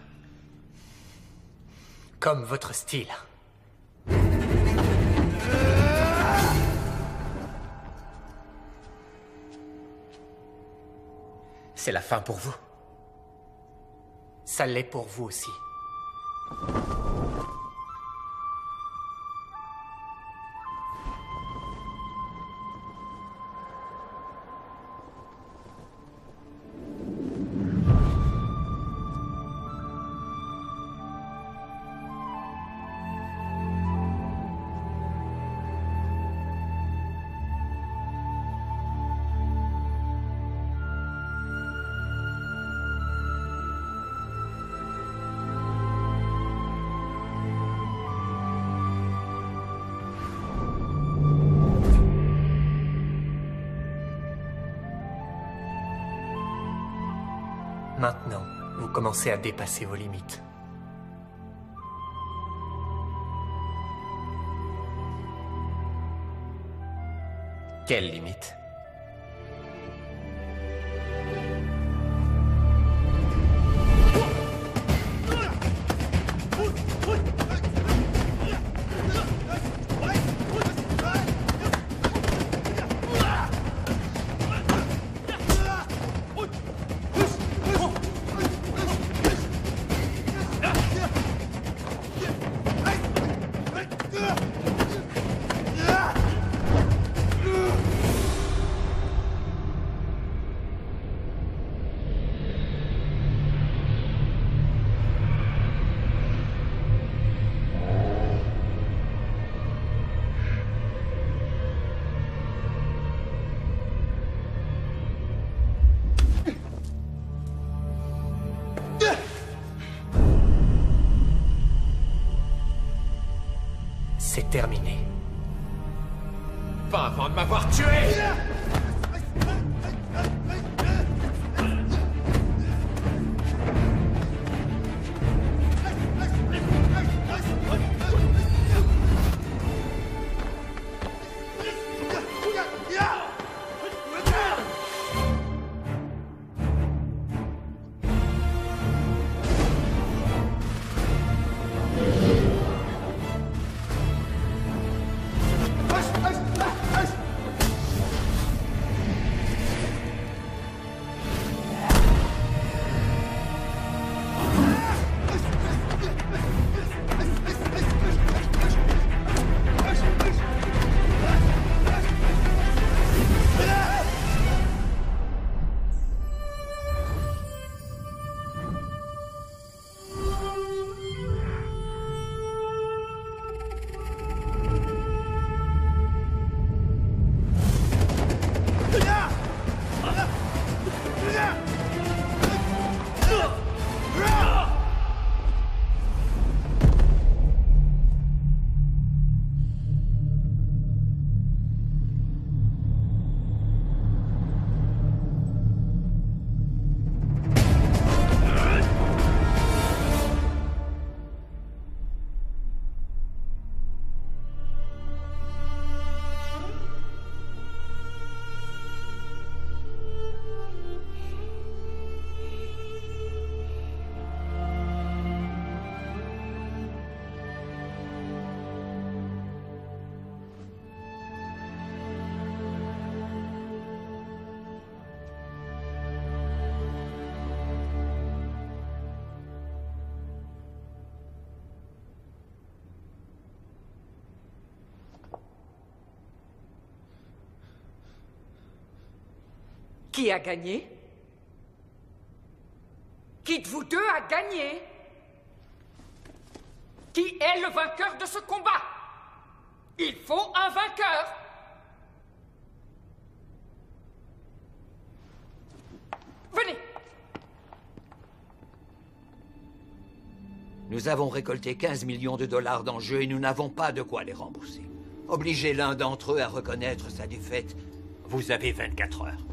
Comme votre style. C'est la fin pour vous. Ça l'est pour vous aussi. Maintenant, vous commencez à dépasser vos limites. Quelle limite? C'est terminé. Pas avant de m'avoir tué! Qui a gagné? Qui de vous deux a gagné? Qui est le vainqueur de ce combat? Il faut un vainqueur! Venez! Nous avons récolté 15 millions de dollars d'enjeux et nous n'avons pas de quoi les rembourser. Obligez l'un d'entre eux à reconnaître sa défaite. Vous avez 24 heures.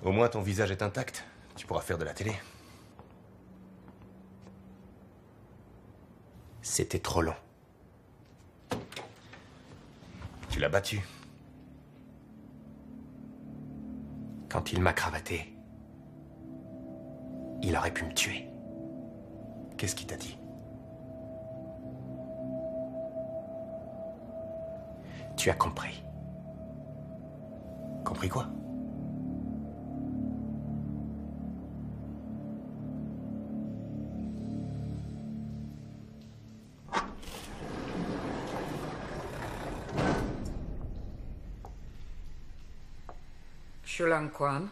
Au moins ton visage est intact. Tu pourras faire de la télé. C'était trop long. Tu l'as battu. Quand il m'a cravaté, il aurait pu me tuer. Qu'est-ce qu'il t'a dit? Tu as compris. Compris quoi? Shulang Quan.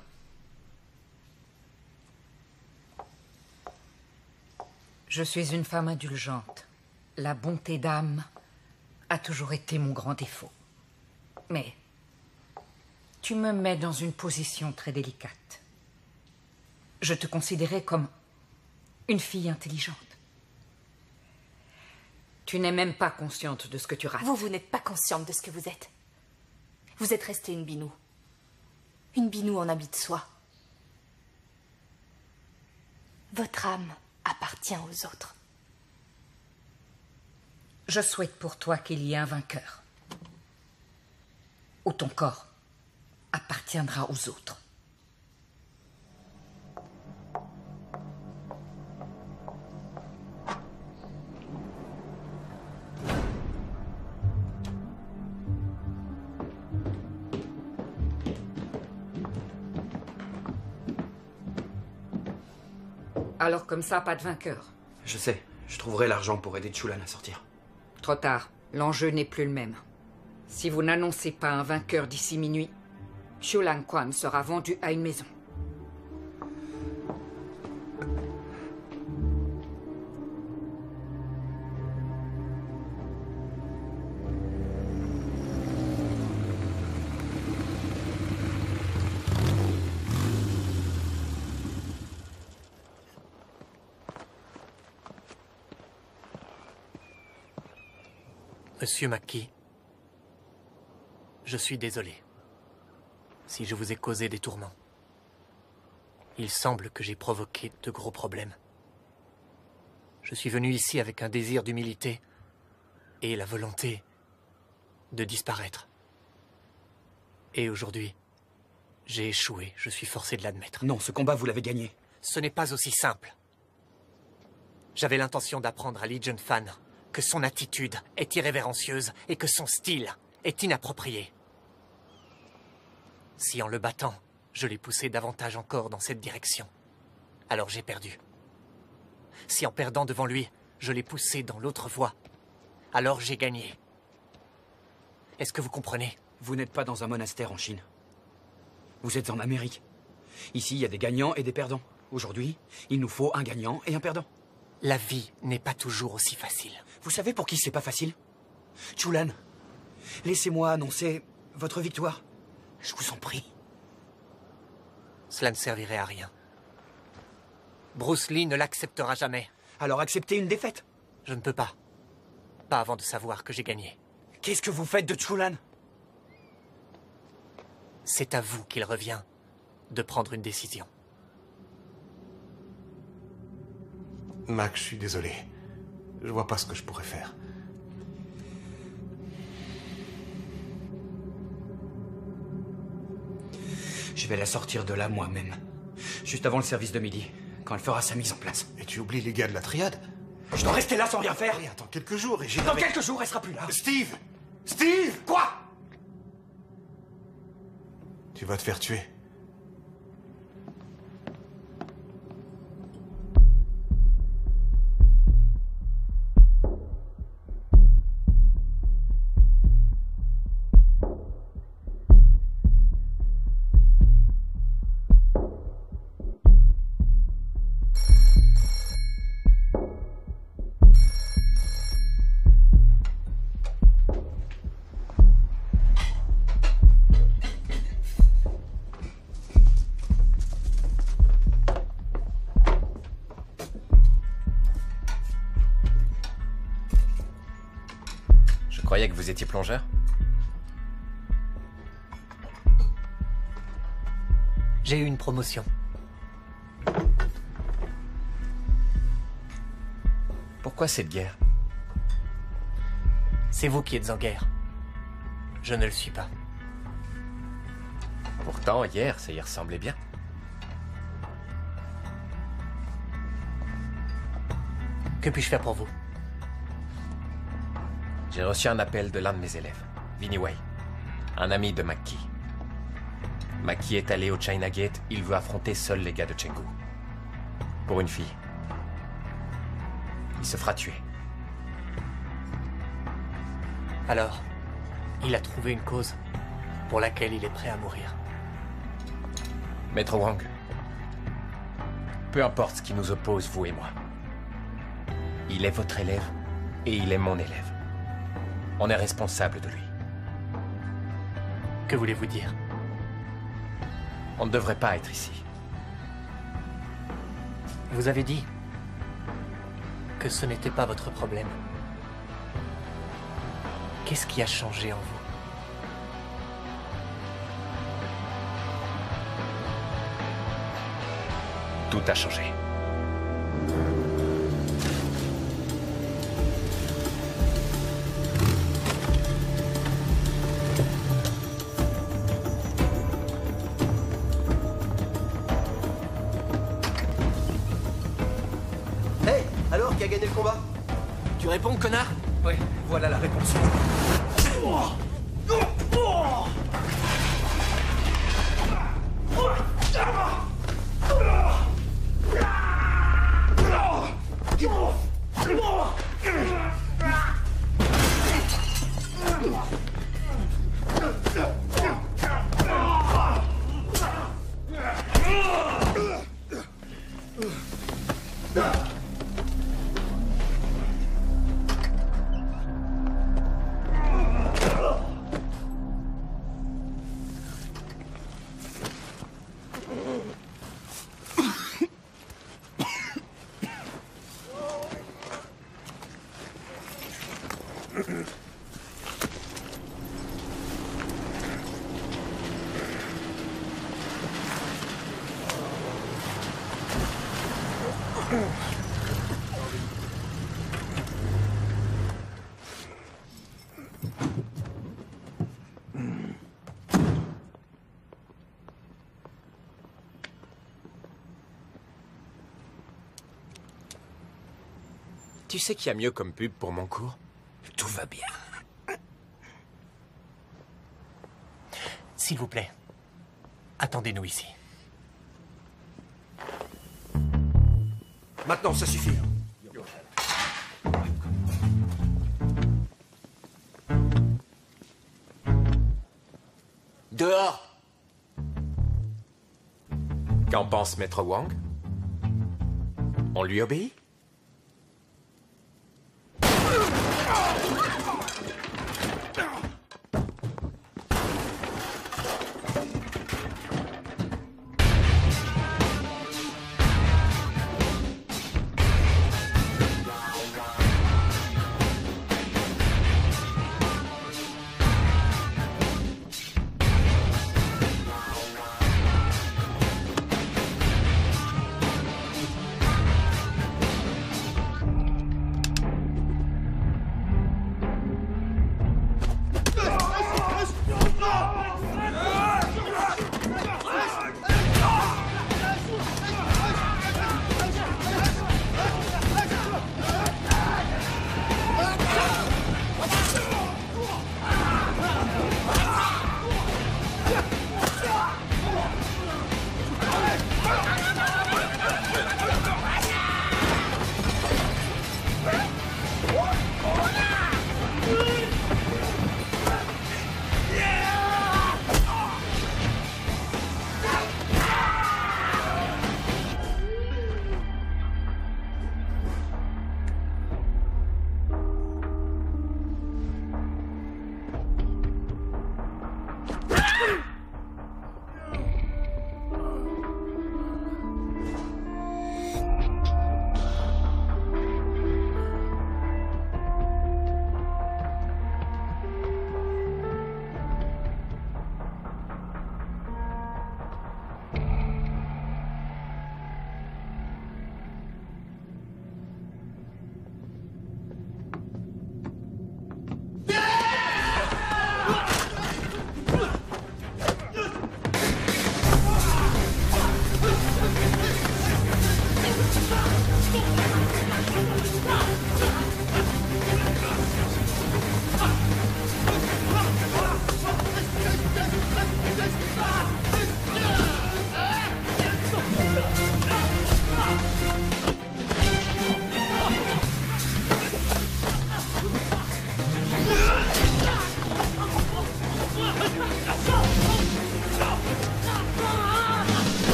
Je suis une femme indulgente. La bonté d'âme a toujours été mon grand défaut. Mais tu me mets dans une position très délicate. Je te considérais comme une fille intelligente. Tu n'es même pas consciente de ce que tu rates. Vous n'êtes pas consciente de ce que vous êtes. Vous êtes restée une binou. Une binou en habit de soie. Votre âme appartient aux autres. Je souhaite pour toi qu'il y ait un vainqueur. Ou ton corps appartiendra aux autres. Alors comme ça, pas de vainqueur. Je sais, je trouverai l'argent pour aider Chulan à sortir. Trop tard, l'enjeu n'est plus le même. Si vous n'annoncez pas un vainqueur d'ici minuit, Chulan Quan sera vendu à une maison. Monsieur McKee, je suis désolé si je vous ai causé des tourments. Il semble que j'ai provoqué de gros problèmes. Je suis venu ici avec un désir d'humilité et la volonté de disparaître. Et aujourd'hui, j'ai échoué, je suis forcé de l'admettre. Non, ce combat, vous l'avez gagné. Ce n'est pas aussi simple. J'avais l'intention d'apprendre à Li Junfan que son attitude est irrévérencieuse et que son style est inapproprié. Si en le battant, je l'ai poussé davantage encore dans cette direction, alors j'ai perdu. Si en perdant devant lui, je l'ai poussé dans l'autre voie, alors j'ai gagné. Est-ce que vous comprenez? Vous n'êtes pas dans un monastère en Chine. Vous êtes en Amérique. Ici, il y a des gagnants et des perdants. Aujourd'hui, il nous faut un gagnant et un perdant. La vie n'est pas toujours aussi facile. Vous savez pour qui c'est pas facile? Chulan, laissez-moi annoncer votre victoire. Je vous en prie. Cela ne servirait à rien. Bruce Lee ne l'acceptera jamais. Alors acceptez une défaite. Je ne peux pas. Pas avant de savoir que j'ai gagné. Qu'est-ce que vous faites de Chulan? C'est à vous qu'il revient de prendre une décision. Mac, je suis désolé. Je vois pas ce que je pourrais faire. Je vais la sortir de là moi-même. Juste avant le service de midi, quand elle fera sa mise en place. Et tu oublies les gars de la triade? Je dois rester là sans rien faire. Allez, attends quelques jours et j'ai... Dans quelques jours, elle sera plus là. Steve! Steve! Quoi? Tu vas te faire tuer. Je croyais que vous étiez plongeur. J'ai eu une promotion. Pourquoi cette guerre? C'est vous qui êtes en guerre. Je ne le suis pas. Pourtant, hier, ça y ressemblait bien. Que puis-je faire pour vous? J'ai reçu un appel de l'un de mes élèves, Vinnie Wei, un ami de McKee. McKee est allé au China Gate, il veut affronter seul les gars de Chengdu. Pour une fille. Il se fera tuer. Alors, il a trouvé une cause pour laquelle il est prêt à mourir. Maître Wang, peu importe ce qui nous oppose, vous et moi. Il est votre élève et il est mon élève. On est responsable de lui. Que voulez-vous dire? On ne devrait pas être ici. Vous avez dit que ce n'était pas votre problème. Qu'est-ce qui a changé en vous? Tout a changé. Hey, alors, qui a gagné le combat? Tu réponds, connard? Ouais, voilà la réponse. Tu sais qu'il y a mieux comme pub pour mon cours? Tout va bien. S'il vous plaît, attendez-nous ici. Maintenant, ça suffit. Dehors! Qu'en pense Maître Wang? On lui obéit?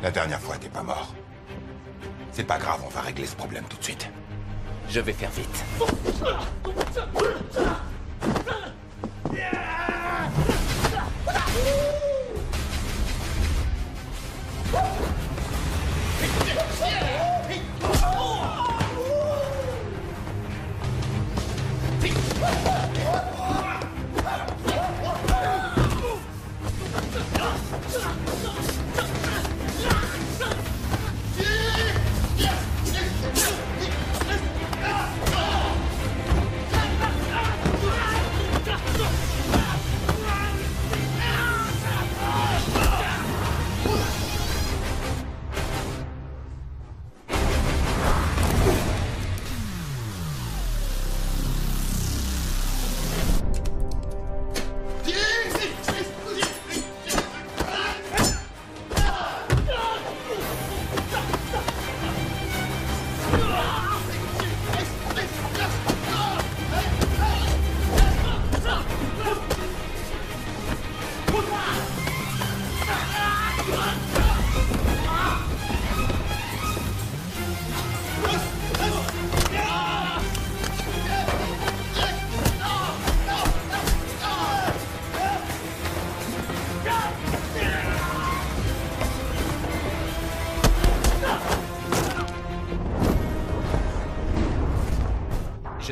La dernière fois, t'es pas mort. C'est pas grave, on va régler ce problème tout de suite. Je vais faire vite.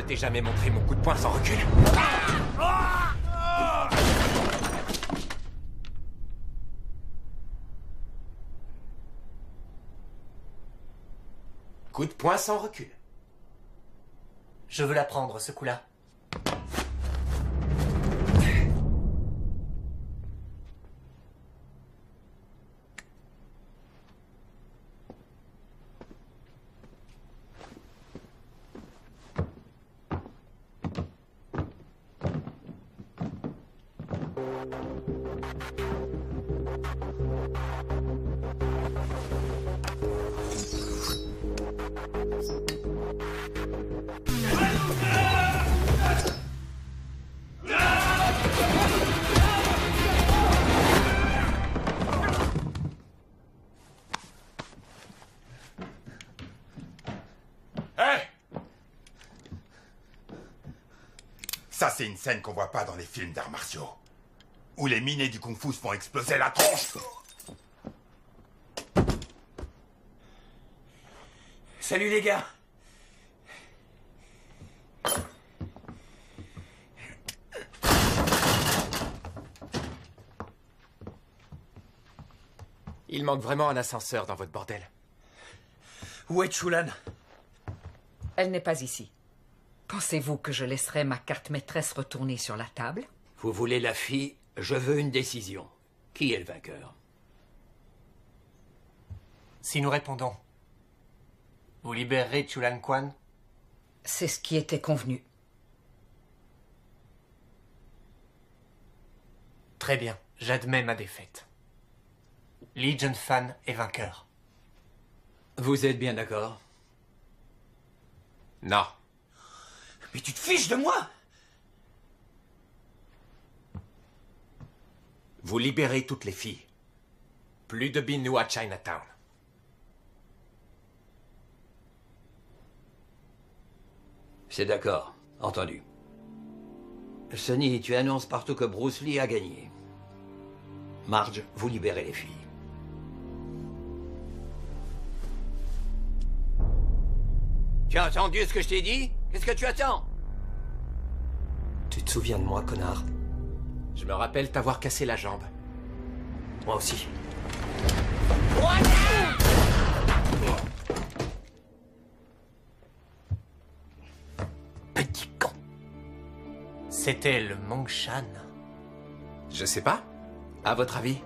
t'ai jamais montré mon coup de poing sans recul. Coup de poing sans recul. Je veux la prendre, ce coup-là. Ça, c'est une scène qu'on voit pas dans les films d'arts martiaux. Où les minés du kung-fu se font exploser la tronche. Salut les gars. Il manque vraiment un ascenseur dans votre bordel. Où est Chulan? Elle n'est pas ici. Pensez-vous que je laisserai ma carte maîtresse retourner sur la table? Vous voulez la fille? Je veux une décision. Qui est le vainqueur? Si nous répondons, vous libérerez Chulan Quan? C'est ce qui était convenu. Très bien, j'admets ma défaite. Li Junfan est vainqueur. Vous êtes bien d'accord? Non. Mais tu te fiches de moi? Vous libérez toutes les filles. Plus de Binu à Chinatown. C'est d'accord. Entendu. Sonny, tu annonces partout que Bruce Lee a gagné. Marge, vous libérez les filles. Tu as entendu ce que je t'ai dit? Qu'est-ce que tu attends? Tu te souviens de moi, connard? Je me rappelle t'avoir cassé la jambe. Moi aussi. Petit con. C'était le Mongshan. Je sais pas. À votre avis?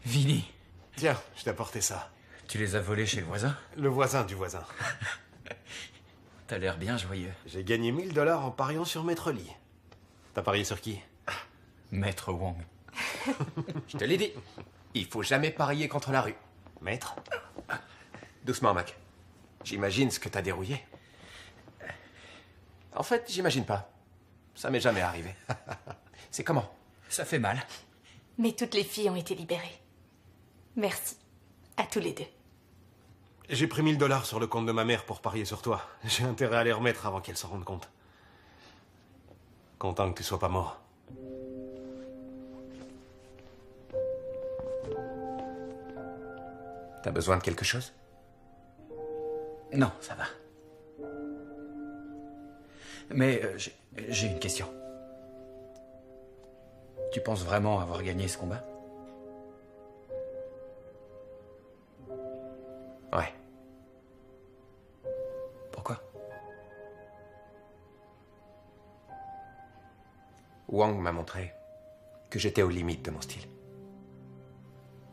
Vinny. Tiens, je t'ai apporté ça. Tu les as volés chez le voisin? Le voisin du voisin. T'as l'air bien joyeux. J'ai gagné 1000 $ en pariant sur Maître Lee. T'as parié sur qui? Maître Wong. Je te l'ai dit. Il faut jamais parier contre la rue. Maître? Doucement, Mac. J'imagine ce que t'as dérouillé. En fait, j'imagine pas. Ça m'est jamais arrivé. C'est comment? Ça fait mal. Mais toutes les filles ont été libérées. Merci. À tous les deux. J'ai pris 1000 $ sur le compte de ma mère pour parier sur toi. J'ai intérêt à les remettre avant qu'elle s'en rende compte. Content que tu sois pas mort. T'as besoin de quelque chose? Non, ça va. Mais j'ai une question. Tu penses vraiment avoir gagné ce combat? Ouais. Pourquoi? Wang m'a montré que j'étais aux limites de mon style.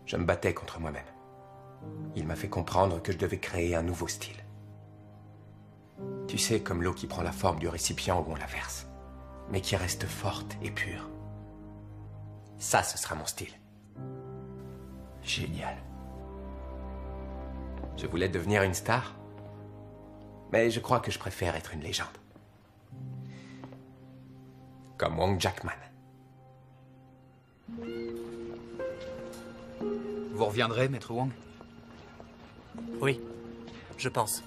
Je me battais contre moi-même. Il m'a fait comprendre que je devais créer un nouveau style. Tu sais, comme l'eau qui prend la forme du récipient où on la verse, mais qui reste forte et pure. Ça, ce sera mon style. Génial. Je voulais devenir une star, mais je crois que je préfère être une légende. Comme Wong Jackman. Vous reviendrez, Maître Wong? Oui, je pense.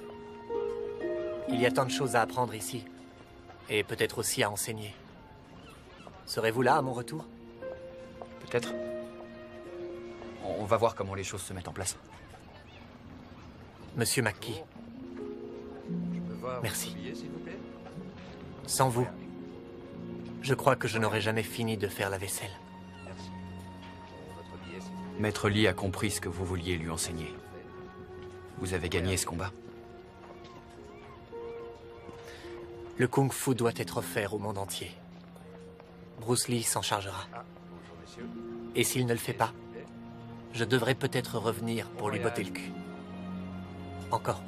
Il y a tant de choses à apprendre ici. Et peut-être aussi à enseigner. Serez-vous là à mon retour? Peut-être. On va voir comment les choses se mettent en place. Monsieur McKee, merci. Billet, s'il vous plaît. Sans vous, je crois que je n'aurais jamais fini de faire la vaisselle. Maître Lee a compris ce que vous vouliez lui enseigner. Vous avez gagné ce combat. Le kung-fu doit être offert au monde entier. Bruce Lee s'en chargera. Et s'il ne le fait pas, je devrais peut-être revenir pour lui botter le cul. Encore.